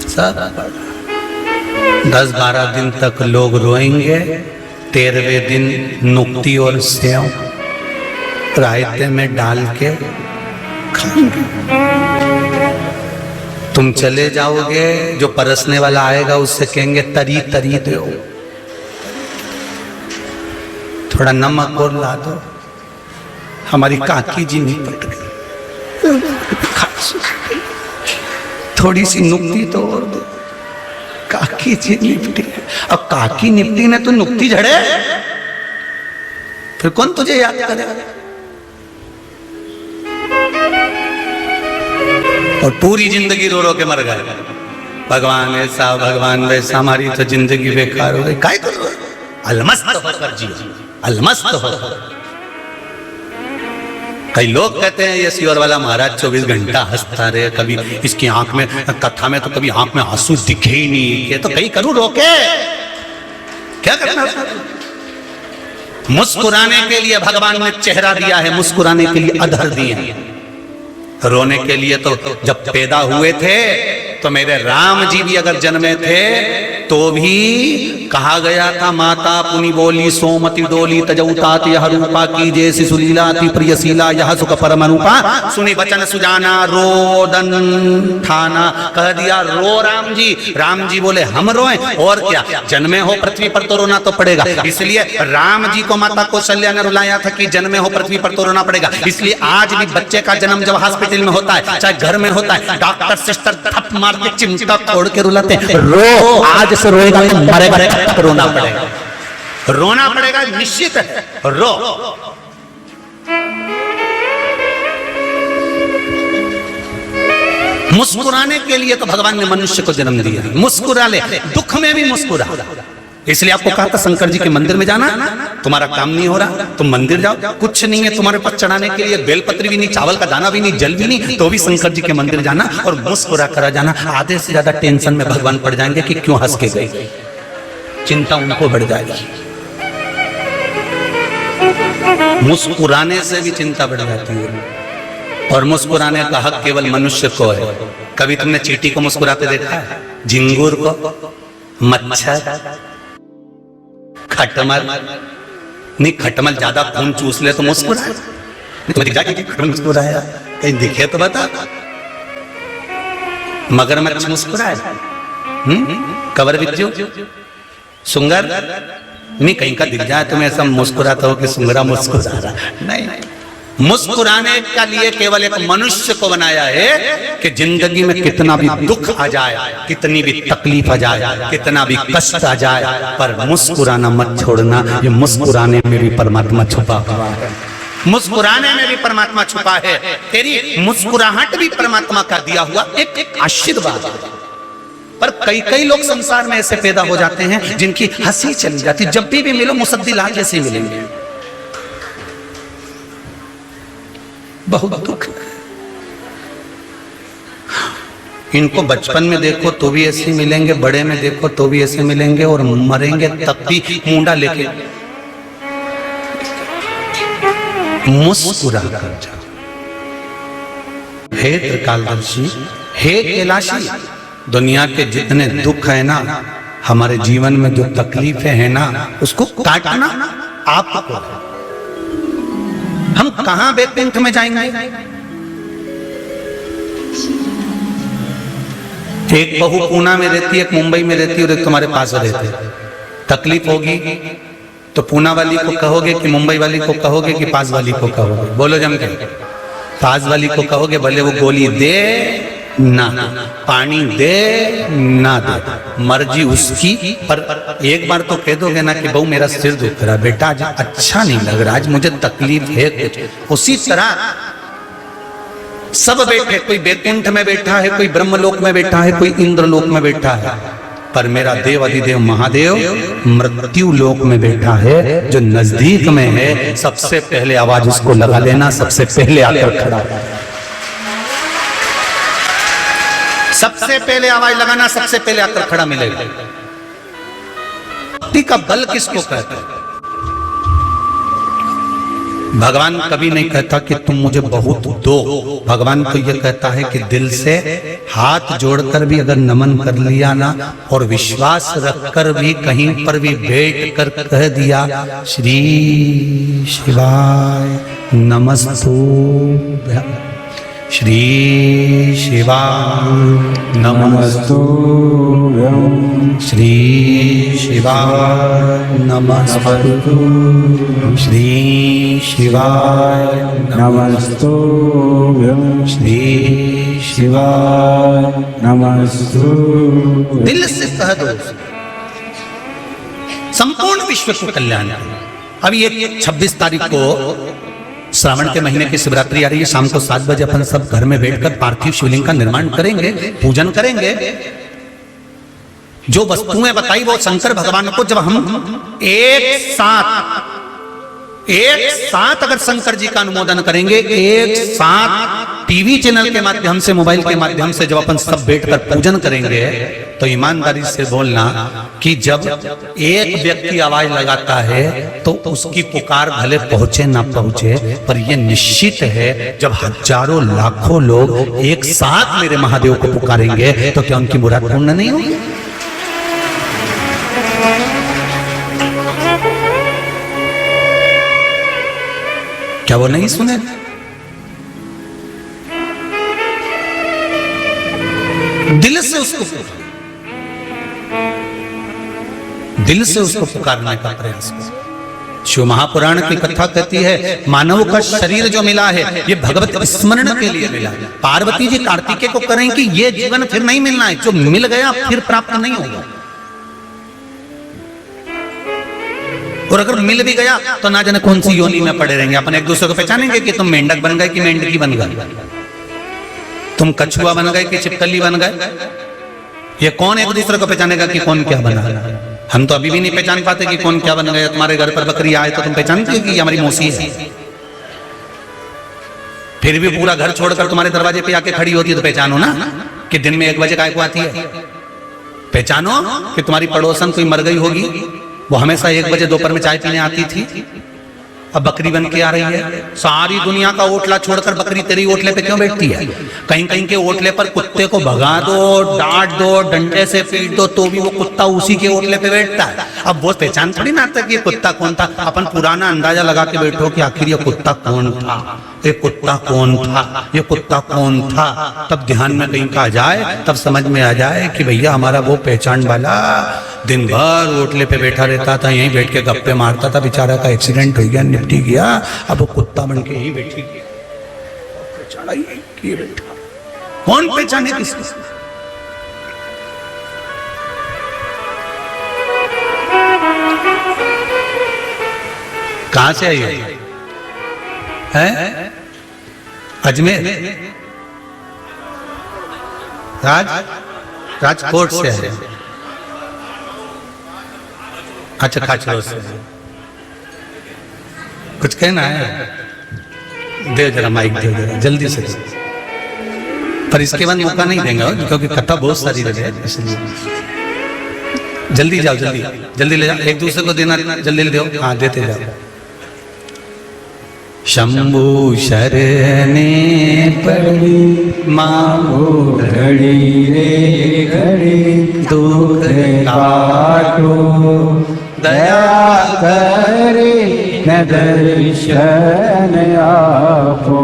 सब पड़ा। 10-12 दिन तक लोग रोएंगे, 13वें दिन नुक्ति और सेव रायते में डाल के खाएंगे। तुम चले जाओगे, जो परसने वाला आएगा उससे कहेंगे तरी तरी दो, थोड़ा नमक और ला दो। हमारी काकी जी निपट गई, थोड़ी सी नुक्ति तो और दो। काकी जी निपटी, अब काकी निपटी ने तो नुक्ति झड़े, फिर कौन तुझे याद करेगा? और पूरी जिंदगी रो रो के मर गए, भगवान ऐसा भगवान वैसा, हमारी तो जिंदगी बेकार हो गई। काय कर रहे हो? अलमस्त होकर जियो, अलमस्त होकर। कई लोग कहते हैं ये सियोर वाला महाराज 24 घंटा हंसता रहे, कभी इसकी आंख में, कथा में तो कभी आंख में आंसू दिखे ही नहीं, ये तो कहीं करूं रोके, क्या करना है? मुस्कुराने के लिए भगवान ने चेहरा दिया है, मुस्कुराने के लिए अधर दिए हैं। रोने के लिए तो जब पैदा हुए थे तो मेरे राम जी भी अगर जन्मे थे तो भी कहा गया था, माता पुनि बोली सोमति डोली तजौतात यह रूपा की जैसी सुलीलाति प्रियशीला यह सुख परम अनुपा, सुनी वचन सुजाना रोदन थाना। कह दिया रो राम जी। राम जी बोले हम रोएं, और क्या, जन्मे हो पृथ्वी पर तो रोना तो पड़ेगा। इसलिए राम जी को माता कौशल्या ने रुलाया था कि जन्मे हो पृथ्वी पर तो रोना पड़ेगा। इसलिए आज भी बच्चे का जन्म जब हॉस्पिटल में होता है, चाहे घर में होता है, डॉक्टर सिस्टर थप मार के चिमटा तोड़ के रुलाते हैं, रो, आज से रोएगा तो मरेगा, रोना पड़ेगा, रोना पड़ेगा निश्चित है, रो। मुस्कुराने के लिए तो भगवान ने मनुष्य को जन्म दिया, मुस्कुरा ले, दुख में भी मुस्कुरा। इसलिए आपको कहा था शंकर जी के मंदिर में जाना, तुम्हारा काम नहीं हो रहा तुम मंदिर जाओ, कुछ नहीं है तुम्हारे पास चढ़ाने के लिए, बेलपत्री भी नहीं, चावल का दाना भी नहीं, जल भी नहीं, तो भी शंकर जी के मंदिर जाना और मुस्कुरा करा जाना। आधे से ज्यादा टेंशन में भगवान पड़ जाएंगे कि क्यों हंस के गए, चिंता उनको बढ़ जाएगी। मुस्कुराने से भी चिंता बढ़ जाती है, और मुस्कुराने का हक केवल मनुष्य को है। कभी तुमने चींटी को मुस्कुराते देखा है? झिंगुर को, मच्छर, खटमल नहीं, खटमल ज्यादा खून चूस ले तो मुस्कुराए, खटमल मुस्कुराया, कहीं दिखे तो बता। मगरमच्छ मुस्कुराए, कवर बिज्जू, सुंगर नहीं, कहीं का दिख जाए तुम्हें ऐसा मुस्कुराता हो कि सुंगरा मुस्कुरा रहा, नहीं। मुस्कुराने का लिए केवल एक मनुष्य को बनाया है कि जिंदगी में कितना भी दुख आ जाए, कितनी भी तकलीफ आ जाए, कितना भी कष्ट आ जाए, पर मुस्कुराना मत छोड़ना। ये मुस्कुराने में भी परमात्मा छुपा हुआ है, मुस्कुराने में भी परमात्मा छुपा है। तेरी मुस्कुराहट भी परमात्मा का दिया हुआ एक आशीर्वाद है। पर कई लोग संसार में ऐसे पैदा हो जाते हैं जिनकी हंसी चली जाती, जब भी मिलो मुसद्दी लाल जैसे मिलेंगे, बहुत दुख। इनको बचपन में देखो तो भी ऐसे मिलेंगे, बड़े में देखो तो भी ऐसे मिलेंगे, और मरेंगे तब भी मुंडा लेके मुस्कुरा कर जाओ। हे त्रिकालदर्शी, हे कैलाशी, दुनिया के जितने दुख है ना, हमारे जीवन में जो तकलीफें हैं ना, उसको काटना आपको। हम कहां बैकुंठ में जाएंगे? एक बहू पूना में रहती है, एक मुंबई में रहती है, और एक तुम्हारे पास रहती है। तकलीफ होगी तो पूना वाली को कहोगे कि मुंबई वाली को कहोगे कि पास वाली को कहोगे? बोलो जम के। पास वाली को कहोगे, भले वो गोली दे ना, पानी दे ना दे, मर्जी उसकी, पर एक बार तो कह दोगे ना कि बहू मेरा सिर दुख रहा, बेटा आज अच्छा नहीं लग रहा, आज मुझे तकलीफ है कुछ। उसी तरह सब बैठे, कोई बैकुंठ में बैठा है, कोई ब्रह्मलोक में बैठा है, कोई इंद्रलोक में बैठा है, पर मेरा देव अधिदेव महादेव मृत्यु लोक में बैठा है, जो नजदीक में है। सबसे पहले आवाज उसको लगा लेना, सबसे पहले आकर खड़ा, सबसे पहले आवाज लगाना, सबसे पहले आकर खड़ा मिलेगा। भक्ति का बल किसको कहते हैं? भगवान कभी नहीं कहता कि तुम मुझे बहुत दो, भगवान तो यह कहता है कि दिल से हाथ जोड़कर भी अगर नमन कर लिया ना, और विश्वास रखकर भी कहीं पर भी बैठ कर कह दिया श्री शिवाय नमस्तुभ्यं, श्री शिवाय नमस्तुभ्यं श्री शिवाय नमस्तु श्री शिवाय नमस्तुभ्यं श्री शिवाय नमस्तु। दिल से कह दो, संपूर्ण विश्व को कल्याण। अब ये 26 तारीख को श्रावण के महीने की शिवरात्रि आ रही है। शाम को 7 बजे अपन सब घर में बैठकर पार्थिव शिवलिंग का निर्माण करेंगे, पूजन करेंगे। जो वस्तुएं बताई वो शंकर भगवान को जब हम एक साथ अगर शंकर जी का अनुमोदन करेंगे, एक साथ टीवी चैनल के माध्यम से, मोबाइल के माध्यम से जब अपन सब बैठकर पूजन करेंगे, तो ईमानदारी से बोलना कि जब एक व्यक्ति आवाज लगाता है तो उसकी पुकार भले पहुंचे ना पहुंचे, पर यह निश्चित है जब हजारों लाखों लोग एक साथ मेरे महादेव को पुकारेंगे तो क्या उनकी मुराद पूर्ण नहीं होगी? क्या वो नहीं सुने? दिल से उसको पुकारने का प्रयास करो। शिव महापुराण की कथा कहती है मानव का शरीर जो मिला है ये भगवत स्मरण के लिए मिला। पार्वती जी कार्तिकेय को करें कि ये जीवन फिर नहीं मिलना है, जो मिल गया फिर प्राप्त नहीं होगा। और अगर मिल भी गया तो ना जाने कौन सी योनि में पड़े रहेंगे। अपन एक दूसरे को पहचानेंगे कि तुम मेंढक बन गए कि मेंढकी बन गए, तुम कछुआ बन गए कि छिपकली बन गए। ये कौन एक दूसरे को पहचानेगा कि कौन क्या बना? हम तो अभी भी नहीं पहचान पाते कि कौन क्या बन गया। तुम्हारे घर पर बकरी आए तो तुम पहचानते हो कि हमारी मौसी है, फिर भी पूरा घर छोड़कर तुम्हारे दरवाजे पे आके खड़ी होती है तो पहचानो ना कि दिन में 1 बजे काय को आती है। पहचानो कि तुम्हारी पड़ोसन कोई मर गई होगी, वो हमेशा 1 बजे दोपहर में चाय पीने आती थी, अब बकरी बन के आ रही है। सारी दुनिया का ओटला छोड़कर बकरी तेरी ओटले पे क्यों बैठती है? कहीं कहीं के ओटले पर कुत्ते को भगा दो, डांट दो, डंडे से पीट दो तो भी वो कुत्ता उसी के ओटले पे बैठता है। अब वो पहचान थोड़ी ना आता कि ये कुत्ता कौन था। अपन पुराना अंदाजा लगा के बैठो कि आखिर ये कुत्ता कौन था, ये कुत्ता कौन था, ये कुत्ता कौन था। तब ध्यान में कहीं का आ जाए, तब समझ में आ जाए कि भैया हमारा वो पहचान वाला दिन भर ओटले पे बैठा रहता था, यहीं बैठ के गप्पे मारता था, बेचारा का एक्सीडेंट हो गया, निपटी गया, अब वो कुत्ता बन के ही बैठी गया। कौन पहचाने किसको? कहां से आई है? अजमेर, राजकोट से है। अच्छा, खाचरो से। कुछ कहना है? दे जरा माइक, दे जरा जल्दी से। पर इसके बाद मौका नहीं देंगे क्योंकि कथा बहुत सारी रही है, इसलिए जल्दी जाओ, जल्दी ले जाओ। एक दूसरे को देना, जल्दी ले दो। हाँ, देते जाओ। शंभु शरणे पड़ी मांगो घड़ी रे घड़ी दुख काटो, दया करे न दर्शन आपो।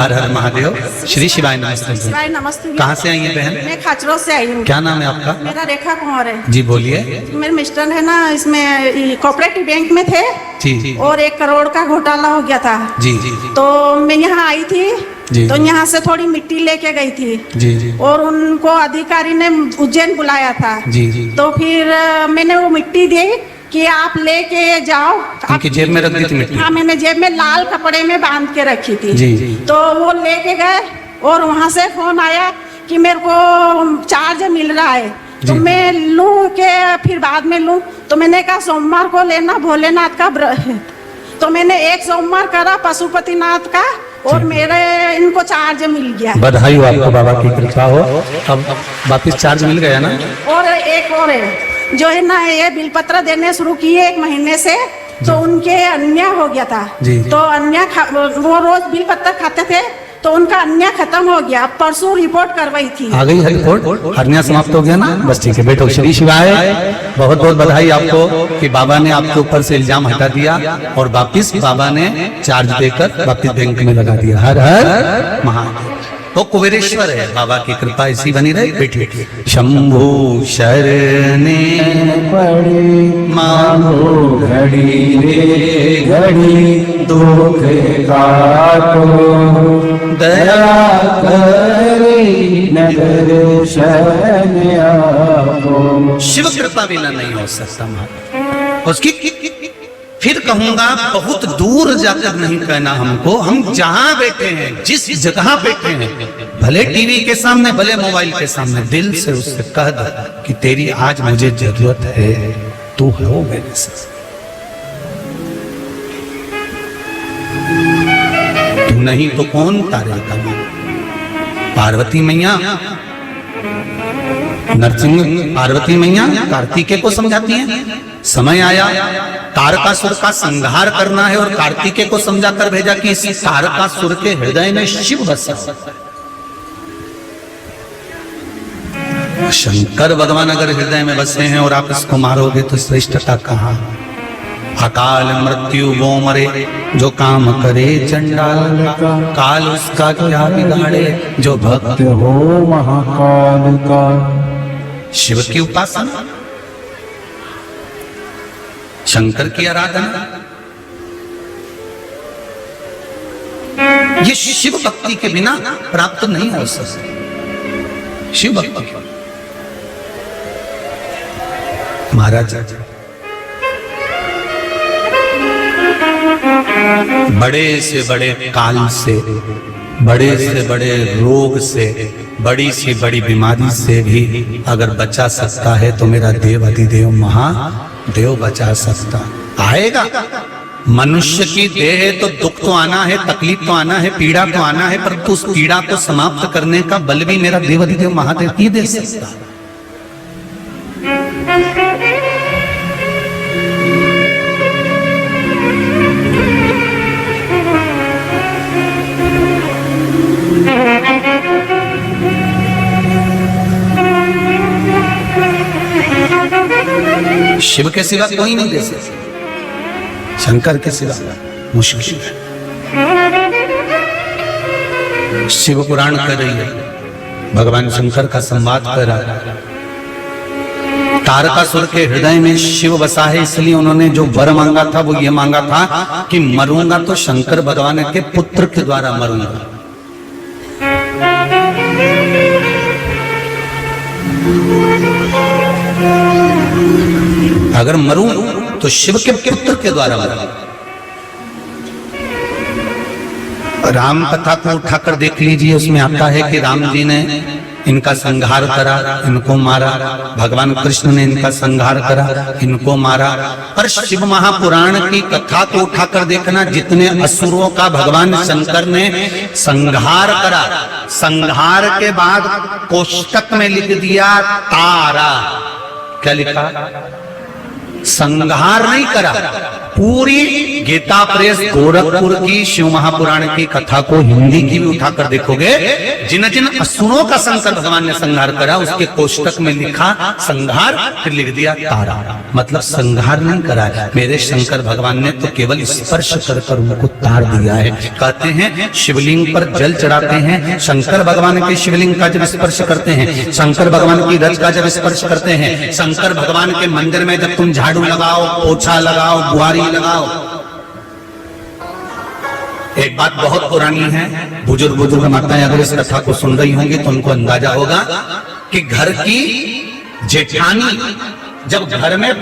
हर हर महादेव। श्री शिवाय नमस्ते। शिवाय नमस्ते। कहाँ से आई है बहन? मैं खाचरो से आई हूँ। क्या नाम है आपका? मेरा रेखा कुंवर है। जी बोलिए। मेरे मिस्टर है ना, इसमें कोऑपरेटिव बैंक में थे जी, और 1 करोड़ का घोटाला हो गया था। जी जी। तो मैं यहाँ आई थी जी, तो यहाँ से थोड़ी मिट्टी लेके गई थी। जी जी। और उनको अधिकारी ने उज्जैन बुलाया था। जी जी। तो फिर मैंने वो मिट्टी दी कि आप लेके जाओ। आपकी जेब में रख दी थी मिट्टी? हाँ, मैंने जेब में लाल कपड़े में बांध के रखी थी। जी। तो वो लेके गए और वहाँ से फोन आया कि मेरे को चार्ज मिल रहा है, तो मैं लूँ के फिर बाद में लूँ। तो मैंने कहा सोमवार को लेना, भोलेनाथ का व्रत है। तो मैंने 1 सोमवार करा पशुपतिनाथ का और मेरे इनको चार्ज मिल गया। बधाई हो आपको, बाबा की कृपा हो। अब वापिस चार्ज मिल गया ना? और एक और है जो है ना, ये बिलपत्र देने शुरू किए 1 महीने से, तो उनके अन्याय हो गया था। जी। तो अन्याय वो रोज बिलपत्र खाते थे तो उनका अन्याय खत्म हो गया। परसों रिपोर्ट करवाई थी, आ गई है रिपोर्ट, हरनिया समाप्त हो गया ना? बस ठीक है, बैठो। श्री शिवाय। बहुत बहुत बधाई आपको कि बाबा ने आपके ऊपर से इल्जाम हटा दिया और वापिस बाबा ने चार्ज देकर वापिस बैंक में लगा दिया। हर हर महादेव। वो कुबेरेश्वर है, बाबा की कृपा ऐसी बनी रहे। बैठिए। शंभु शरणे पड़े मांगो घड़ी रे घड़ी दुख काटो, दया करे नगर शरण आपो। शिव कृपा बिना नहीं हो सकता महाराज। उसकी फिर कहूंगा बहुत दूर जाकर नहीं कहना हमको, हम जहां बैठे हैं, जिस जगह बैठे हैं, भले टीवी के सामने भले मोबाइल के सामने, दिल से उससे कह दो कि तेरी आज मुझे जरूरत है, तू हो मेरे साथ। तू नहीं तो कौन तारेगा? पार्वती मैया, नरसिंह पार्वती मैया कार्तिकेय को समझाती हैं। समय आया तारकासुर का संहार करना है और कार्तिकेय को समझाकर भेजा कि इस तारकासुर के हृदय में शिव बसा। शंकर भगवान अगर हृदय में बसे हैं और आप इसको मारोगे तो श्रेष्ठता कहां? अकाल मृत्यु वो मरे जो काम करे चंडाल का, काल उसका क्या बिगाड़े जो भक्त हो महाकाल का। शिव की उपासना, शंकर की आराधना, ये शिव भक्ति के बिना प्राप्त नहीं हो सकता। शिव भक्ति महाराज बड़े से बड़े काल से, बड़े से बड़े रोग से, बड़ी सी बड़ी बीमारी से भी अगर बचा सकता है तो मेरा देव अधिदेव महादेव बचा सकता। आएगा मनुष्य की देह है तो दुख तो आना है, तकलीफ तो आना है, पीड़ा तो आना है, परंतु उस पीड़ा को समाप्त करने का बल भी मेरा देव अधिदेव महादेव ही दे सकता। शिव के सिवा कोई नहीं दे सकता, शंकर के सिवा मुश्किल है। शिव पुराण कर रही है, भगवान शंकर का संवाद कर रहा है। तारकासुर के हृदय में शिव बसा है, इसलिए उन्होंने जो वर मांगा था वो ये मांगा था कि मरूंगा तो शंकर भगवान के पुत्र के द्वारा मरूंगा। अगर मरूं तो शिव के पुत्र के द्वारा मरूं। राम कथा को उठाकर देख लीजिए, उसमें आता है कि राम जी ने इनका संहार करा, इनको मारा, भगवान कृष्ण ने इनका संहार करा, इनको मारा। पर शिव महापुराण की कथा को उठाकर देखना, जितने असुरों का भगवान शंकर ने संहार करा, संहार के बाद कोष्टक में लिख दिया तारा। क्या लिखा? संहार नहीं करा। पूरी गीता प्रेस गोरखपुर की शिव महापुराण की कथा को हिंदी की भी उठाकर देखोगे, जिन जिन असुरों का शंकर भगवान ने संहार करा उसके कोष्टक में लिखा संहार, फिर लिख दिया तारा। मतलब संहार नहीं करा है मेरे शंकर भगवान ने, तो केवल स्पर्श कर कर उनको तार दिया है। कहते हैं शिवलिंग पर जल चढ़ाते हैं, शंकर भगवान के शिवलिंग का जब स्पर्श करते हैं, शंकर भगवान की रज का जब स्पर्श करते हैं, शंकर भगवान के मंदिर में जब तुम झाड़ू लगाओ, पोछा लगाओ, बुआरी लगाओ। एक बात बहुत पुरानी है, बुजुर्ग माताएं अगर इस कथा को सुन रही होंगी तो उनको अंदाजा होगा कि घर की जेठानी जब घर में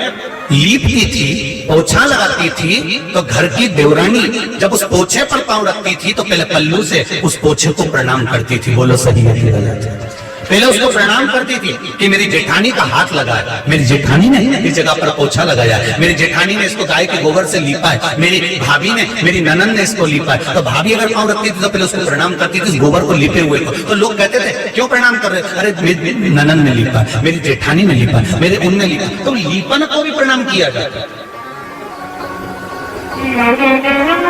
लीपती थी, पोछा लगाती थी, तो घर की देवरानी जब उस पोछे पर पांव रखती थी तो पहले पल्लू से उस पोछे को प्रणाम करती थी। बोलो सही है कि गलत है? पहले उसको प्रणाम करती थी कि मेरी जेठानी का हाथ लगा है, मेरी जेठानी ने इस जगह पर पोछा लगाया है, मेरी जेठानी ने इसको गाय के गोबर से लीपा है, मेरी भाभी ने, मेरी ननन ने इसको लीपा है। तो भाभी अगर पांव रखती थी तो पहले उसको प्रणाम करती थी, गोबर को लीपे हुए को। तो लोग कहते थे क्यों प्रणाम कर रहे? अरे मेरी ननन ने लीपा, मेरी जेठानी ने लीपा, मेरे उनने लीपा। तो लीपन को भी प्रणाम किया जाता है।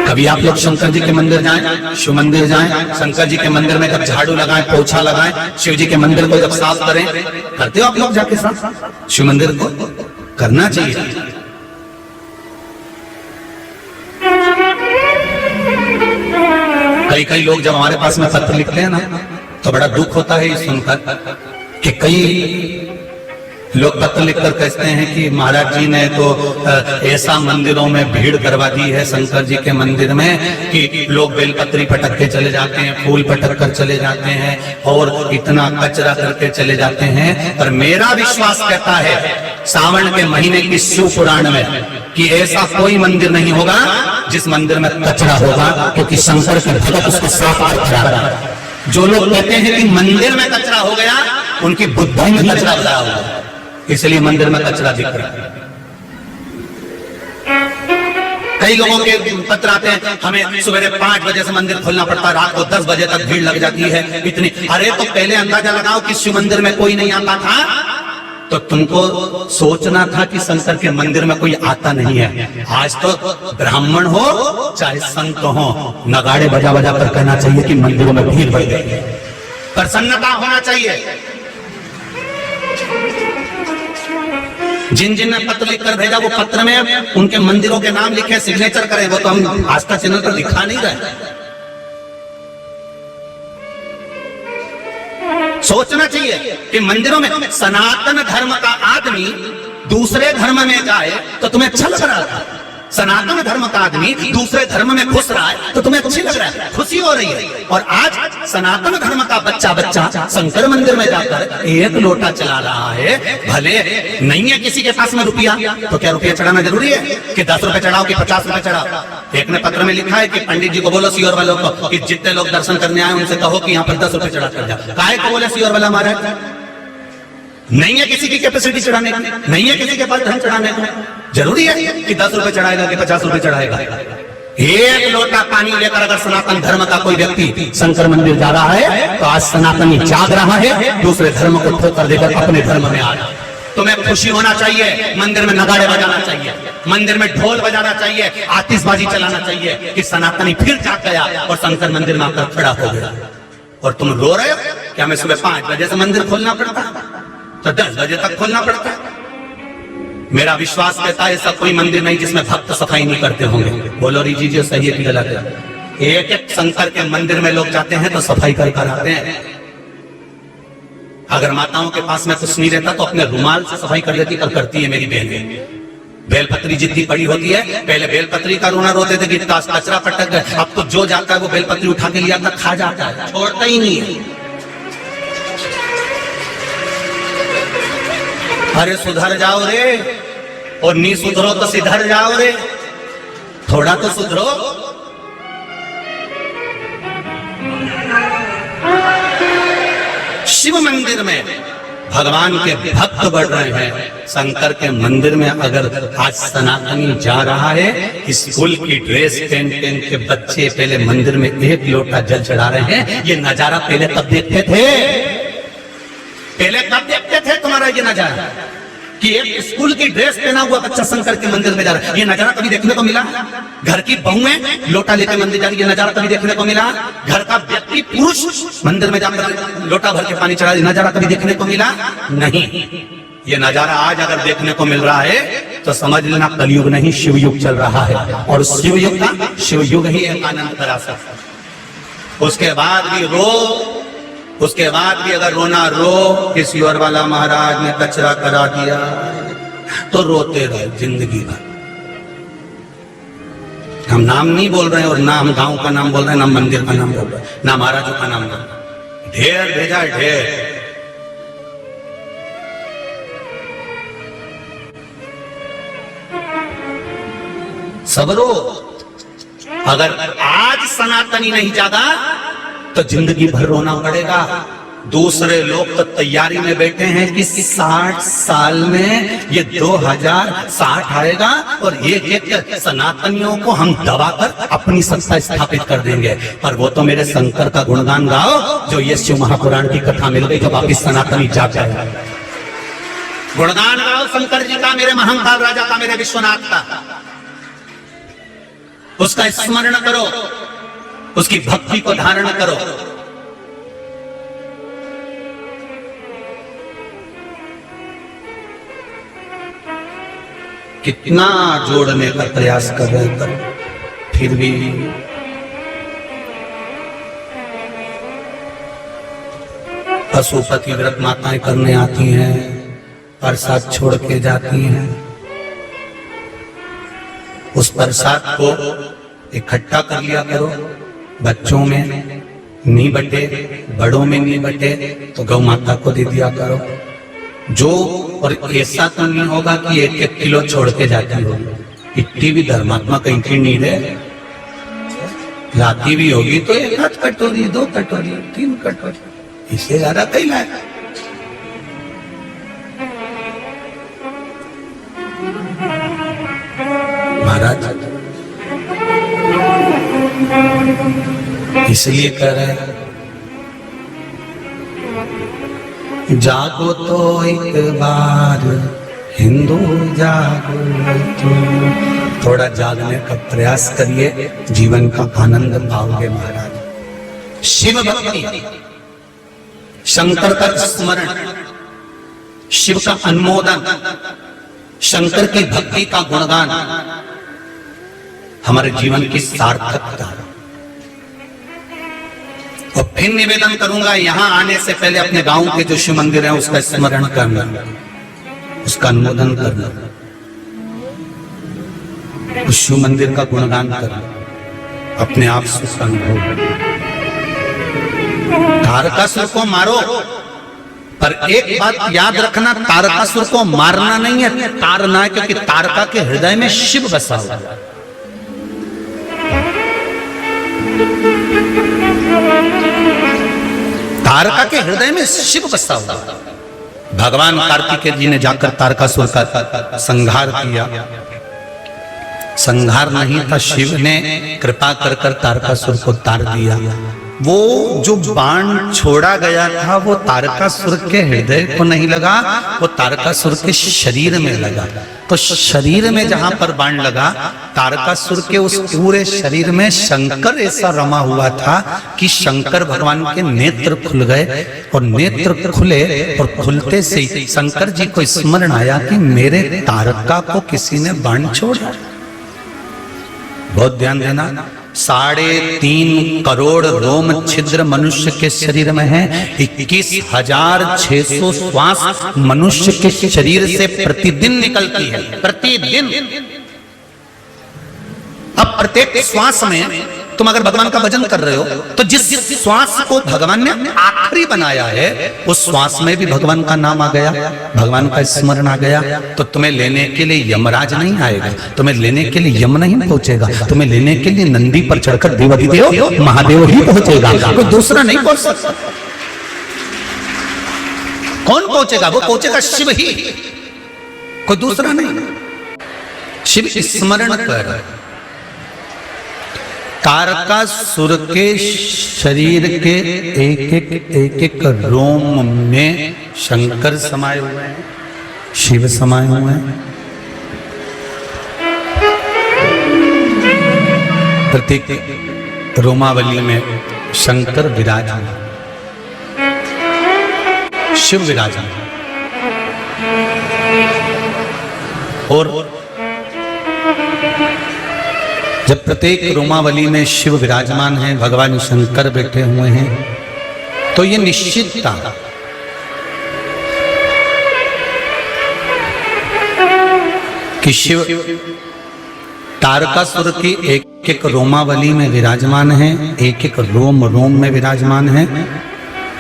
कभी आप लोग शंकर जी के मंदिर जाएं, शिव मंदिर जाएं, शंकर जी के मंदिर में जब झाड़ू लगाएं, पोछा लगाएं, शिव जी के मंदिर को जब साफ करें, करते हो आप लोग जाके साफ? शिव मंदिर को करना चाहिए। कई लोग जब हमारे पास में पत्र लिखते हैं ना तो बड़ा दुख होता है ये सुनकर कि कई लोग पत्र लिखकर कहते हैं कि महाराज जी ने तो ऐसा मंदिरों में भीड़ करवा दी है शंकर जी के मंदिर में कि लोग बेलपत्री पटक के चले जाते हैं, फूल पटक कर चले जाते हैं और इतना कचरा करके चले जाते हैं। पर मेरा विश्वास कहता है सावन के महीने की शिव पुराण में कि ऐसा कोई मंदिर नहीं होगा जिस मंदिर में कचरा होगा, क्योंकि शंकर के भक्त उसको साफ सुथरा। जो लोग कहते हैं कि मंदिर में कचरा हो गया, उनकी बुद्धि में कचरा भरा हुआ, इसलिए मंदिर में कचरा दिख रहा है। कई लोगों के पत्र आते हैं, हमें सुबह 5 बजे से मंदिर खोलना पड़ता है, रात को 10 बजे तक भीड़ लग जाती है इतनी। अरे तो पहले अंदाजा लगाओ कि शिव मंदिर में कोई नहीं आता था, तो तुमको सोचना था कि शंकर के मंदिर में कोई आता नहीं है। आज तो ब्राह्मण हो चाहे संत हो, नगाड़े बजा बजा कर कहना चाहिए कि मंदिरों में भीड़ बढ़ गई, प्रसन्नता होना चाहिए। जिन जिन ने पत्र लिखकर भेजा वो पत्र में उनके मंदिरों के नाम लिखे, सिग्नेचर करें, वो तो हम आस्था चैनल पर दिखा नहीं रहे। सोचना चाहिए कि मंदिरों में सनातन धर्म का आदमी दूसरे धर्म में जाए तो तुम्हें अच्छा लग रहा है, सनातन धर्म का आदमी दूसरे धर्म में घुस रहा है तो तुम्हें अच्छी लग रहा है, खुशी हो रही है। और आज सनातन धर्म का बच्चा शंकर मंदिर में जाकर 1 लोटा चला रहा है। भले नहीं है किसी के पास में रुपया, तो क्या रुपया चढ़ाना जरूरी है कि 10 रुपए चढ़ाओ कि 50 रुपए चढ़ाओ? एक ने पत्र में लिखा है कि पंडित जी को बोलो सीहोर वालों को कि जितने लोग दर्शन करने आए उनसे कहो कि यहाँ पर 10 रुपए चढ़ा कर जाओ। काहे को बोले सीहोर वाला महाराज? नहीं है किसी की कैपेसिटी चढ़ाने की, नहीं है किसी के पास धन चढ़ाने को। जरूरी है कि 10 रुपए चढ़ाएगा कि 50 रुपए चढ़ाएगा? 1 लोटा पानी लेकर अगर सनातन धर्म का कोई व्यक्ति शंकर मंदिर जा रहा है तो आज सनातनी जाग रहा है, दूसरे धर्म को ठोकर देकर अपने धर्म में आ रहा है। तुम्हें खुशी होना चाहिए, मंदिर में नगाड़े बजाना चाहिए, मंदिर में ढोल बजाना चाहिए, आतिशबाजी चलाना चाहिए कि सनातनी फिर जाग गया और शंकर मंदिर में आकर खड़ा हो गया। और तुम रो रहे हो कि हमें सुबह 5 बजे से मंदिर खोलना पड़ता है, तो 10 बजे तक खोलना पड़ता है। मेरा विश्वास कहता है ऐसा कोई मंदिर नहीं जिसमें भक्त सफाई नहीं करते होंगे। बोलो रीजिए सही है कि गलत है? एक शंकर के मंदिर में लोग जाते हैं तो सफाई कर कर आते हैं। अगर माताओं के पास में कुछ नहीं रहता तो अपने रुमाल से सफाई कर देती, कर करती है मेरी बहन। बेलपत्री जितनी पड़ी होती है, पहले बेलपत्री का रोना रोते थे कि कचरा पटक गए, अब तो जो जाता है वो बेलपत्री उठा के लिया खा जाता है, छोड़ता ही नहीं है। अरे सुधर जाओ रे, और नहीं सुधरो तो सिधर जाओ रे, थोड़ा तो सुधरो। शिव मंदिर में भगवान के भक्त बढ़ रहे हैं, शंकर के मंदिर में अगर आज सनातनी जा रहा है, स्कूल की ड्रेस पहन के बच्चे पहले मंदिर में 1 लोटा जल चढ़ा रहे हैं, ये नजारा पहले कब देखते थे? पहले कब देखते थे तुम्हारा ये नजारा कि एक स्कूल की ड्रेस पहना हुआ बच्चा शंकर के मंदिर में जा रहा है? ये नजारा कभी देखने को मिला? घर की बहुएं लोटा लेकर मंदिर जा रही है, ये नजारा कभी देखने को मिला? घर का व्यक्ति पुरुष मंदिर में जाकर लोटा भर के पानी चढ़ा, ये नजारा कभी देखने को मिला? नहीं। ये नजारा आज अगर देखने को मिल रहा है तो समझ लेना कलयुग नहीं शिव युग चल रहा है, और शिव युग का शिव युग ही एक आनंद करा सकता। उसके बाद भी रो, उसके बाद भी अगर रोना रो कि सीहोर वाला महाराज ने कचरा करा दिया, तो रोते रहे जिंदगी भर। हम नाम नहीं बोल रहे हैं, और ना हम गांव का नाम बोल रहे हैं, ना मंदिर का नाम बोल रहे हैं, ना महाराजों का नाम बोल रहे हैं। ढेर भेजा ढेर। सबरो, अगर आज सनातनी नहीं जागा तो जिंदगी भर रोना पड़ेगा। दूसरे लोग तो तैयारी में बैठे हैं कि 60 साल में ये 2060 आएगा और एक सनातनियों को हम दबाकर अपनी सत्ता स्थापित कर देंगे। पर वो तो मेरे शंकर का गुणगान गाओ, जो ये शिव महापुराण की कथा मिल गई, जो वापिस सनातनी जाग जाएगा। गुणगान गाओ शंकर जी का, मेरे महंकाल राजा का, मेरे विश्वनाथ का। उसका स्मरण करो, उसकी भक्ति को धारण करो। कितना जोड़ने का प्रयास कर रहे हैं, फिर भी पशुपति व्रत माताएं करने आती हैं, प्रसाद छोड़ के जाती हैं। उस प्रसाद को इकट्ठा कर लिया करो, बच्चों में नहीं बटे, बड़ों में नहीं बटे तो गौ माता को दे दिया करो। जो और ऐसा तो नहीं होगा कि 1-1 किलो छोड़ के जाती हो। इतनी भी धर्मात्मा कहीं की नीड है। लाती भी होगी तो 1 कटोरी, 2 कटोरी, 3 कटोरी, इससे ज्यादा कहीं लाए। महाराज इसलिए कह रहे हैं, जागो तो एक बार हिंदू जागो तो। थोड़ा जागने का प्रयास करिए, जीवन का आनंद पाओगे महाराज। शिव भक्ति, शंकर का स्मरण, शिव का अनुमोदन, शंकर की भक्ति का गुणगान हमारे जीवन की सार्थकता। और फिर निवेदन करूंगा, यहां आने से पहले अपने गांव के जो शिव मंदिर है उसका स्मरण करना, उसका अनुमोदन करना, उस शिव मंदिर का गुणगान करना, अपने आप से अनुभव। तारकासुर को मारो, पर एक बात याद रखना, तारकासुर को मारना नहीं है, तारना है, क्योंकि तारका के हृदय में शिव बसा हुआ है। तारका के हृदय में शिव बसा हुआ। भगवान कार्तिकेय जी ने जाकर तारकासुर का संहार किया। संहार नहीं था, शिव ने कृपा कर तारकासुर को तार दिया। वो जो बाण छोड़ा गया था वो तारकासुर के हृदय को नहीं लगा, वो तारकासुर के शरीर में लगा। तो शरीर में जहां पर बाण लगा, तारकासुर के उस पूरे शरीर में शंकर ऐसा रमा हुआ था कि शंकर भगवान के नेत्र खुल गए। और नेत्र खुले और खुलते से शंकर जी को स्मरण आया कि मेरे तारका को किसी ने बाण छोड़ा। बहुत ध्यान देना, 3.5 करोड़ रोम छिद्र मनुष्य के शरीर में है। 21,600 श्वास मनुष्य के शरीर से प्रतिदिन निकलती है, प्रतिदिन। अब प्रत्येक श्वास में तुम अगर भगवान का भजन कर रहे हो तो जिस श्वास को भगवान ने आखिरी बनाया है उस श्वास में भी भगवान का नाम आ गया, भगवान का स्मरण आ गया। तो तुम्हें लेने के लिए यमराज नहीं आएगा, तुम्हें लेने के लिए यम नहीं पहुंचेगा, तुम्हें लेने के लिए नंदी पर चढ़कर देवाधिदेव महादेव ही पहुंचेगा, कोई दूसरा नहीं पहुंच सकता। कौन पहुंचेगा? वो पहुंचेगा शिव ही, कोई दूसरा नहीं। शिव स्मरण कर। तारकासुर के शरीर के एक रोम में शंकर समाये हुए हैं, शिव समाये हुए हैं। प्रत्येक रोमावली में शंकर विराजमान, शिव विराजमान। और जब प्रत्येक रोमावली में शिव विराजमान है, भगवान शंकर बैठे हुए हैं, तो ये निश्चित था कि शिव तारकासुर की एक रोमावली में विराजमान है, एक रोम में विराजमान है।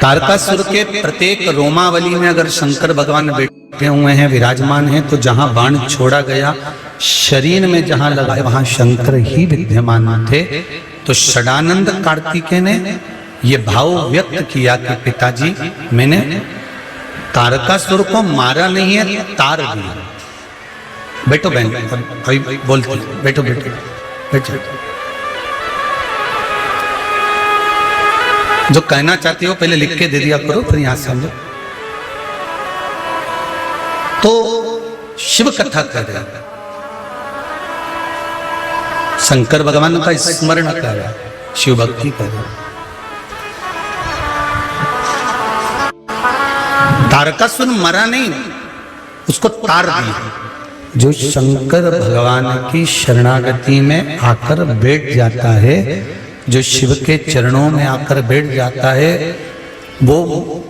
तारकासुर के प्रत्येक रोमावली में अगर शंकर भगवान बैठे हुए हैं, विराजमान हैं, तो जहां बाण छोड़ा गया शरीर में जहां लगा वहां शंकर ही विद्यमान थे। तो षडानंद कार्तिकेय ने यह भाव व्यक्त किया कि पिताजी मैंने तारकासुर को मारा नहीं है, तार दिया। बैठो बहन, अभी बोलती, बैठो बैठो बैठो। जो कहना चाहती हो पहले लिख के दे दिया करो, फिर यहां समझो। तो शिव कथा कर रहे हैं, शंकर भगवान का स्मरण कर रहा है, शिव भक्ति कर रहा है। तारकासुर मरा नहीं, उसको तार दिया। जो शंकर भगवान की शरणागति में आकर बैठ जाता है, जो शिव के चरणों में आकर बैठ जाता है, वो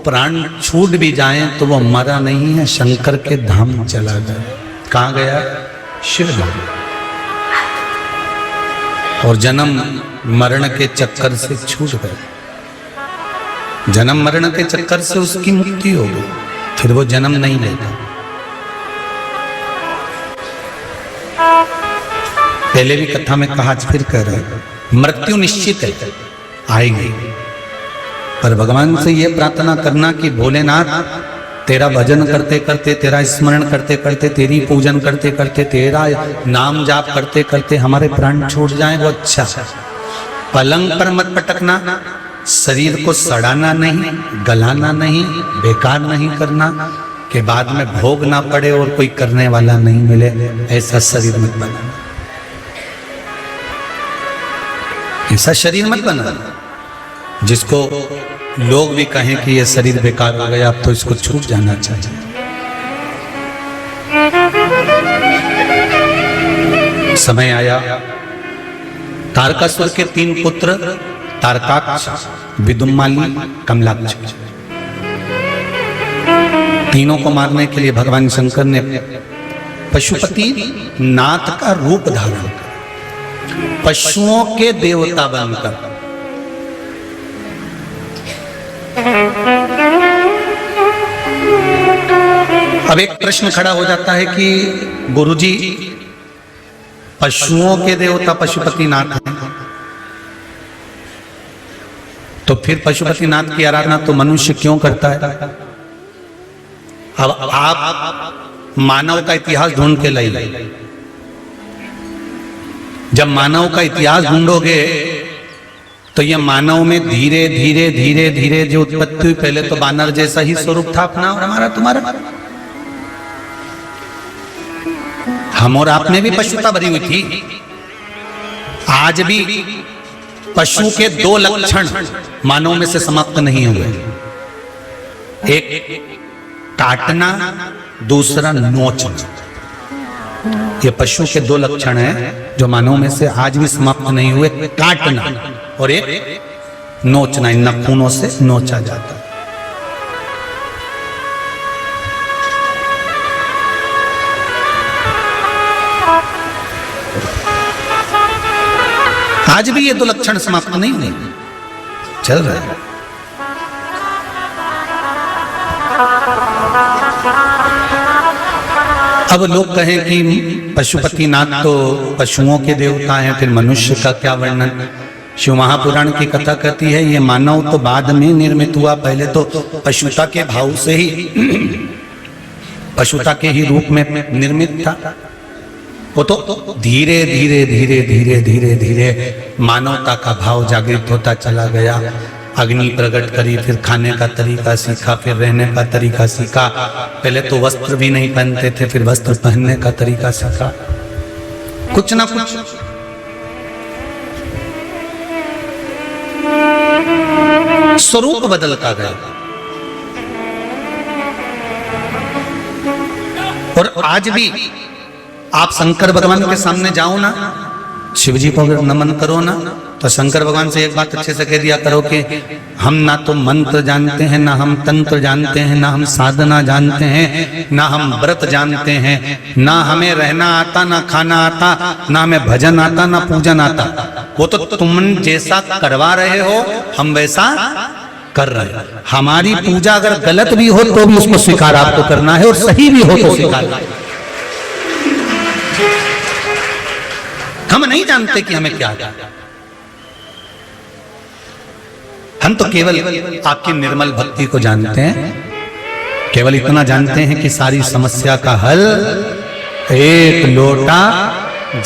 प्राण छूट भी जाए तो वो मरा नहीं है, शंकर के धाम चला गया। कहाँ गया? शिव धाम। और जन्म मरण के चक्कर से छूट गए। जन्म मरण के चक्कर से उसकी मुक्ति हो गई, फिर वो जन्म नहीं लेता। पहले भी कथा में कहा, फिर कह रहे हैं, मृत्यु निश्चित है, आएगी। पर भगवान से ये प्रार्थना करना कि भोलेनाथ तेरा भजन करते करते, तेरा स्मरण करते करते, तेरी पूजन करते करते, तेरा नाम जाप करते करते हमारे प्राण छूट जाएं, वो अच्छा। पलंग पर मत पटकना, शरीर को सड़ाना नहीं, गलाना नहीं, बेकार नहीं करना कि बाद में भोग ना पड़े और कोई करने वाला नहीं मिले, ऐसा शरीर मत बनाना। ऐसा शरीर मत बनाना जिसको लोग भी कहें कि ये शरीर बेकार हो गया, अब तो इसको छूट जाना चाहिए। समय आया, तारकासुर के 3 पुत्र तारकाक्ष, विदुम्माली, कमलाक्ष, तीनों को मारने के लिए भगवान शंकर ने पशुपति नाथ का रूप धारण कर, पशुओं के देवता बनकर अब एक प्रश्न खड़ा हो जाता है कि गुरुजी, पशुओं के देवता पशुपति नाथ हैं, तो फिर पशुपति नाथ की आराधना तो मनुष्य क्यों करता है? अब आप मानव का इतिहास ढूंढ के लाइए। जब मानव का इतिहास ढूंढोगे तो ये मानव में धीरे धीरे धीरे धीरे जो उत्पत्ति हुई, पहले तो बानर जैसा ही स्वरूप था अपना और हमारा तुम्हारा। हम और आप में भी पशुता भरी हुई थी। आज भी पशु के 2 लक्षण मानव में से समाप्त नहीं हुए, एक काटना, दूसरा नोचना। ये पशु के 2 लक्षण हैं जो मानव में से आज भी समाप्त नहीं हुए, काटना और एक नोचना। इन नाखूनों से नोचा जाता है। आज भी ये 2 लक्षण समाप्त नहीं हुए, चल रहे हैं। अब लोग कहें कि पशुपति नाथ तो पशुओं के देवता हैं, फिर मनुष्य का क्या वर्णन? शिव महापुराण की कथा कहती है ये मानव तो बाद में निर्मित हुआ, पहले तो पशुता के भाव से ही, पशुता के ही रूप में निर्मित था। वो तो धीरे धीरे धीरे धीरे धीरे धीरे मानवता का भाव जागृत होता चला गया। अग्नि प्रकट करी, फिर खाने का तरीका सीखा, फिर रहने का तरीका सीखा। पहले तो वस्त्र भी नहीं पहनते थे, फिर वस्त्र पहनने का तरीका सीखा। कुछ ना कुछ स्वरूप बदलता गया। और आज भी आप शंकर भगवान के सामने जाओ ना, शिव जी को अगर नमन करो ना, तो शंकर भगवान से एक बात अच्छे से कह दिया करो कि हम ना तो मंत्र जानते हैं, ना हम तंत्र जानते हैं, ना हम साधना जानते हैं, ना हम व्रत जानते हैं, ना हमें रहना आता, ना खाना आता, ना हमें भजन आता, ना पूजन आता। वो तो तुम जैसा करवा रहे हो हम वैसा कर रहे हैं। हमारी पूजा अगर गलत भी हो तो भी उसको स्वीकार आपको करना है, और सही भी हो तो स्वीकार। हम नहीं जानते कि हमें क्या है। हम तो केवल आपकी निर्मल भक्ति को जानते हैं, केवल इतना जानते हैं कि सारी समस्या का हल एक लोटा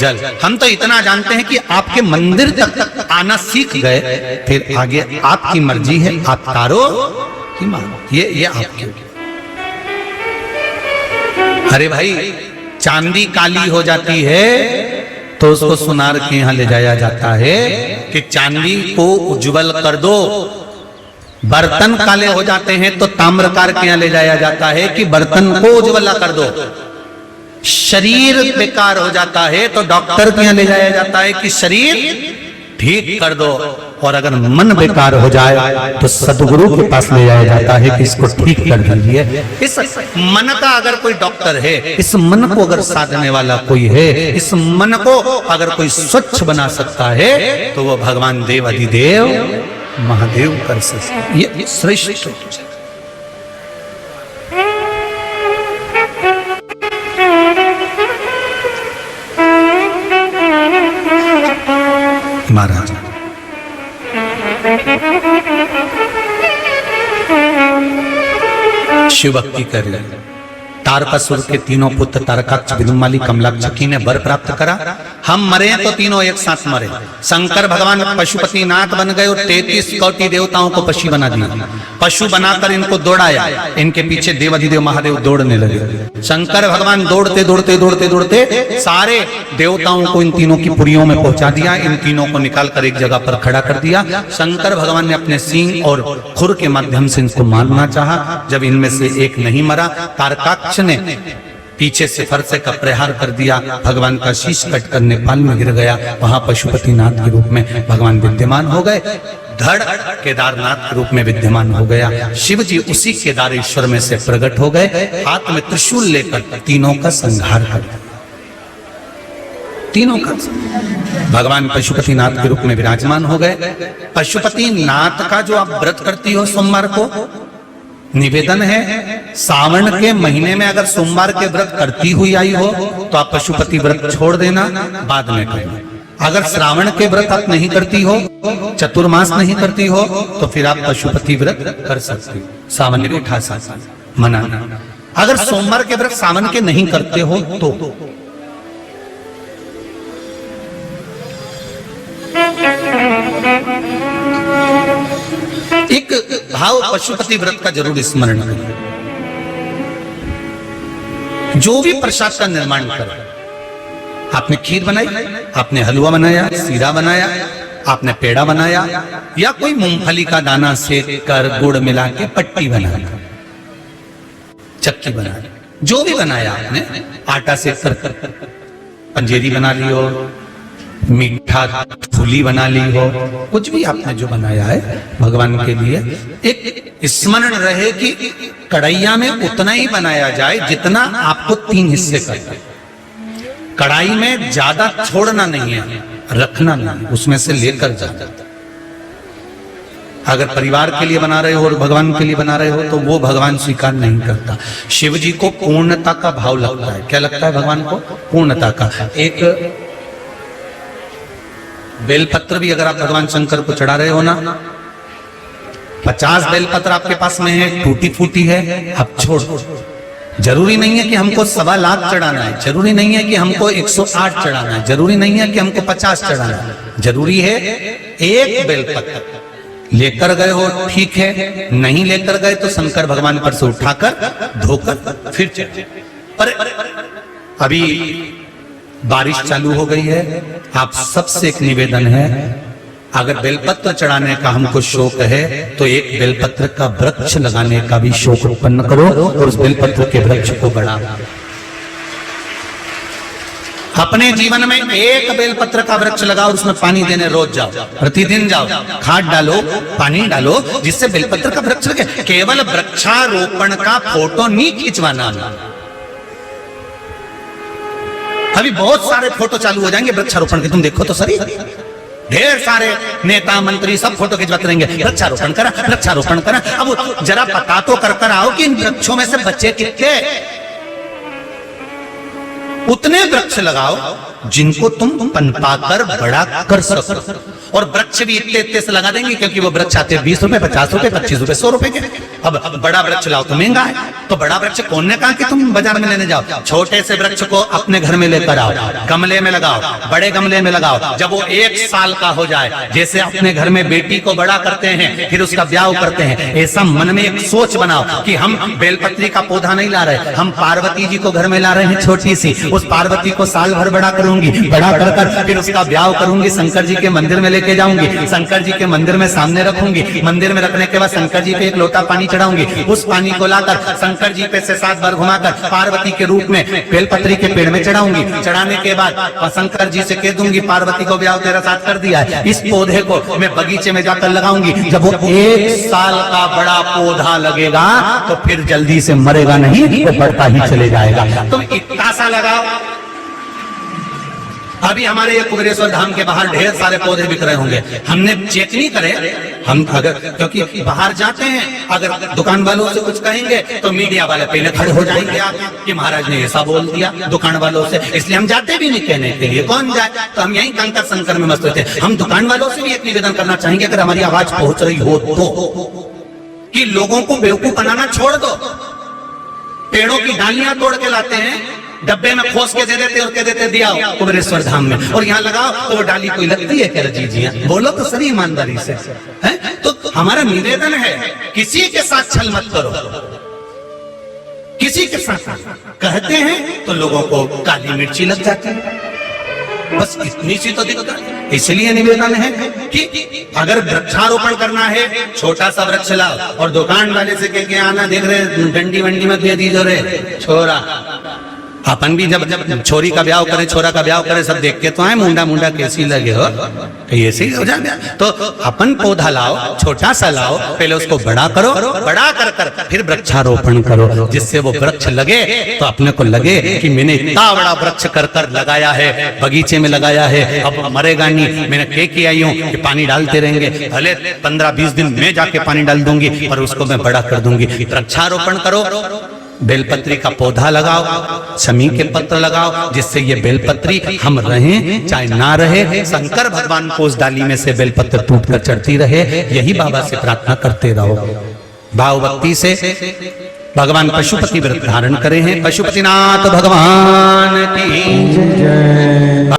जल। हम तो इतना जानते हैं कि आपके मंदिर तक आना सीख गए, फिर आगे आपकी मर्जी है, आप तारो कि मानो, ये आपकी। अरे भाई, चांदी काली हो जाती है तो उसको सुनार के यहाँ ले जाया जाता है कि चांदी को उज्जवल कर दो। बर्तन काले हो जाते हैं तो ताम्रकार के यहाँ ले जाया जाता है कि बर्तन को उज्ज्वला कर दो। शरीर बेकार हो जाता है तो डॉक्टर के यहाँ ले जाया जाता है कि शरीर ठीक कर दो। और अगर मन बेकार हो जाए तो सदगुरु के पास ले जाया जाता है कि इसको ठीक कर दीजिए। इस मन का अगर कोई डॉक्टर है, इस मन को अगर साधने वाला कोई है, इस मन को अगर कोई स्वच्छ बना सकता है तो वो भगवान देव अधिदेव महादेव कर सकते। ये श्रेष्ठ महाराज। शिव भक्ति कर ले। तारकासुर के तीनों पुत्र तारकाक्ष, विदुमाली, कमलाक्षकी ने वर प्राप्त करा। हम मरे तो तीनों एक साथ मरे। शंकर भगवान पशुपति नाथ बन गए और 33 कोटि देवताओं को पशु बना दिया। पशु बनाकर इनको दौड़ाया, इनके पीछे देवाधिदेव महादेव दौड़ने लगे। शंकर भगवान दौड़ते दौड़ते दौड़ते दौड़ते सारे देवताओं को इन तीनों की पुरियों में पहुंचा दिया। इन तीनों को निकालकर एक जगह पर खड़ा कर दिया। शंकर भगवान ने अपने सींग और खुर के माध्यम से इनको मारना चाहा। जब इनमें से एक नहीं मरा, तारकाक्ष ने पीछे से फरसे का प्रहार कर दिया। भगवान का शीश कटकर नेपाल में गिर गया। वहां पशुपतिनाथ के रूप में भगवान विद्यमान हो गए। धड़ केदारनाथ के रूप में विद्यमान हो गया। शिव जी उसी केदारेश्वर में से प्रकट हो गए। हाथ में त्रिशूल लेकर तीनों का संहार कर दिया। तीनों का भगवान पशुपतिनाथ के रूप में विराजमान हो गए। पशुपतिनाथ का जो आप व्रत करती हो सोमवार को, निवेदन है सावन के महीने में अगर सोमवार के व्रत करती हुई आई हो तो आप पशुपति व्रत छोड़ देना, बाद में करना। अगर श्रावण के व्रत आप नहीं करती हो, चतुर्मास नहीं करती हो, तो फिर आप पशुपति व्रत कर सकती हो। सावन के 88 मनाना। अगर सोमवार के व्रत सावन के नहीं करते हो तो एक भाव पशुपति व्रत का जरूर स्मरण करें। जो भी प्रसाद का निर्माण करो, आपने खीर बनाई, आपने हलवा बनाया, सीरा बनाया, आपने पेड़ा बनाया, या कोई मूंगफली का दाना सेक कर गुड़ मिला के पट्टी बना, चक्की बना, जो भी बनाया आपने, आटा सेक कर पंजेरी बना ली हो, मीठा फूली बना ली हो, कुछ भी आपने जो बनाया है भगवान के लिए, एक स्मरण रहे कि कढ़ैया में उतना ही बनाया जाए जितना आपको 3 हिस्से करना। कढ़ाई में ज्यादा छोड़ना नहीं है, रखना नहीं, उसमें से लेकर जाना। अगर परिवार के लिए बना रहे हो और भगवान के लिए बना रहे हो तो वो भगवान स्वीकार नहीं करता। शिव जी को पूर्णता का भाव लगता है। क्या लगता है भगवान को? पूर्णता का। एक बेलपत्र भी अगर आप भगवान शंकर को चढ़ा रहे हो ना, 50 बेलपत्र आपके पास में है, टूटी फूटी है, आप छोड़। जरूरी नहीं है कि हमको 1.25 लाख चढ़ाना है, जरूरी नहीं है कि हमको 108 चढ़ाना है, जरूरी नहीं है कि हमको 50 चढ़ाना है। जरूरी है एक बेलपत्र लेकर गए हो ठीक है, नहीं लेकर गए तो शंकर भगवान पर से उठाकर धोकर फिर चढ़े। पर अभी बारिश चालू हो गई है, आप सबसे एक निवेदन है, अगर बेलपत्र चढ़ाने का हमको शौक है तो एक बेलपत्र का वृक्ष लगाने का भी शौक उत्पन्न करो और उस बेलपत्र के वृक्ष को बढ़ाओ। अपने जीवन में एक बेलपत्र का वृक्ष लगाओ, उसमें पानी देने रोज जाओ, प्रतिदिन जाओ, खाद डालो, पानी डालो, जिससे बेलपत्र का वृक्ष लगे। केवल वृक्षारोपण का फोटो नहीं खिंचवाना। अभी बहुत सारे फोटो चालू हो जाएंगे वृक्षारोपण के, तुम देखो तो सही, ढेर सारे नेता मंत्री सब फोटो खिंचवाते रहेंगे, वृक्षारोपण करा, वृक्षारोपण करा। अब जरा पता तो कर आओ कि इन वृक्षों में से बच्चे कितने, उतने वृक्ष लगाओ जिनको तुम पनपाकर बड़ा कर सको। और वृक्ष भी इतने इतने से लगा देंगे क्योंकि वो वृक्ष आते हैं 20 रुपए, 50 रुपए, 25 रुपए, 100 रुपए के। अब बड़ा वृक्ष लाओ तो महंगा है, तो बड़ा वृक्ष कौन ने कहा कि तुम बाजार में लेने जाओ? छोटे से वृक्ष को अपने घर में लेकर आओ, गमले में लगाओ, बड़े गमले में लगाओ। जब वो 1 साल का हो जाए, जैसे अपने घर में बेटी को बड़ा करते हैं फिर उसका ब्याह करते हैं, ऐसा मन में एक सोच बनाओ कि हम बेलपत्री का पौधा नहीं ला रहे, हम पार्वती जी को घर में ला रहे हैं छोटी सी। उस पार्वती को साल भर बड़ा करूंगी, बड़ा कर फिर उसका ब्याह करूंगी, शंकर जी के मंदिर में लेके जाऊंगी, शंकर जी के मंदिर में सामने रखूंगी, मंदिर में रखने के बाद शंकर जी पे एक लोटा पानी चढ़ाऊंगी, उस पानी को लाकर शंकर शंकर जी पे से 7 बार घुमाकर पार्वती के रूप में बेलपत्री के पेड़ में चढ़ाऊंगी। चढ़ाने के बाद शंकर जी से कह दूंगी पार्वती को ब्याह तेरा साथ कर दिया है, इस पौधे को मैं बगीचे में जाकर लगाऊंगी। जब वो 1 साल का बड़ा पौधा लगेगा तो फिर जल्दी से मरेगा नहीं, वो बढ़ता ही चले जाएगा। तुम इतना सा लगाओ। अभी हमारे ये कुबेरेश्वर धाम के बाहर ढेर सारे पौधे बिक रहे होंगे, हमने चेक नहीं करे। हम अगर क्योंकि बाहर जाते हैं, अगर दुकान वालों से कुछ कहेंगे तो मीडिया वाले पहले खड़े हो जाएंगे आगे कि महाराज ने ऐसा बोल दिया दुकान वालों से, इसलिए हम जाते भी नहीं कहने के लिए, कौन जाए। तो हम यही कंकर संकर में मस्त होते हैं। हम दुकान वालों से भी एक निवेदन करना चाहेंगे, अगर हमारी आवाज पहुंच रही हो तो, कि लोगों को बेवकूफ बनाना छोड़ दो। पेड़ों की डालियां तोड़ के लाते हैं, डब्बे में खोस के दे देते और कह देते दिया कुबेरेश्वर धाम में, और यहाँ लगाओ तो वो डाली कोई लगती है क्या? रजीजियां बोलो तो सही ईमानदारी से है। तो हमारा निवेदन है किसी के साथ छल मत करो। किसी के साथ कहते हैं तो लोगों को काली मिर्ची लग जाती है, बस इतनी सी तो दिक्कत है। इसलिए निवेदन है कि अगर वृक्षारोपण करना है, छोटा सा वृक्ष लाओ और दुकान वाले से कह के आना, देख रहे डंडी वंडी में दे दीजिए रे छोरा। अपन भी जब छोरी का ब्याह करे, छोरा का ब्याह करे, सब देख के तो आए मुंडा मुंडा कैसी लगे हो, ऐसे ही हो जाए। तो अपन पौधा लाओ, छोटा सा लाओ, पहले उसको बड़ा करो, बड़ा कर कर फिर वृक्षारोपण करो, जिससे वो वृक्ष लगे तो अपने को लगे कि मैंने इतना बड़ा वृक्ष कर कर लगाया है, बगीचे में लगाया है, अब मरेगा नहीं। मैंने कह के आई हूँ कि पानी डालते रहेंगे, भले 15-20 दिन में जाके पानी डाल दूंगी, पर उसको मैं बड़ा कर दूंगी। वृक्षारोपण करो, बेलपत्री का पौधा लगाओ, शमी के पत्र लगाओ, जिससे ये बेलपत्री हम रहें चाहे ना रहे, शंकर भगवान को उस डाली में से बेलपत्र टूट कर चढ़ती रहे। यही बाबा से प्रार्थना करते रहो। भाव भक्ति से भगवान पशुपति व्रत धारण करे हैं। पशुपतिनाथ भगवान की जय।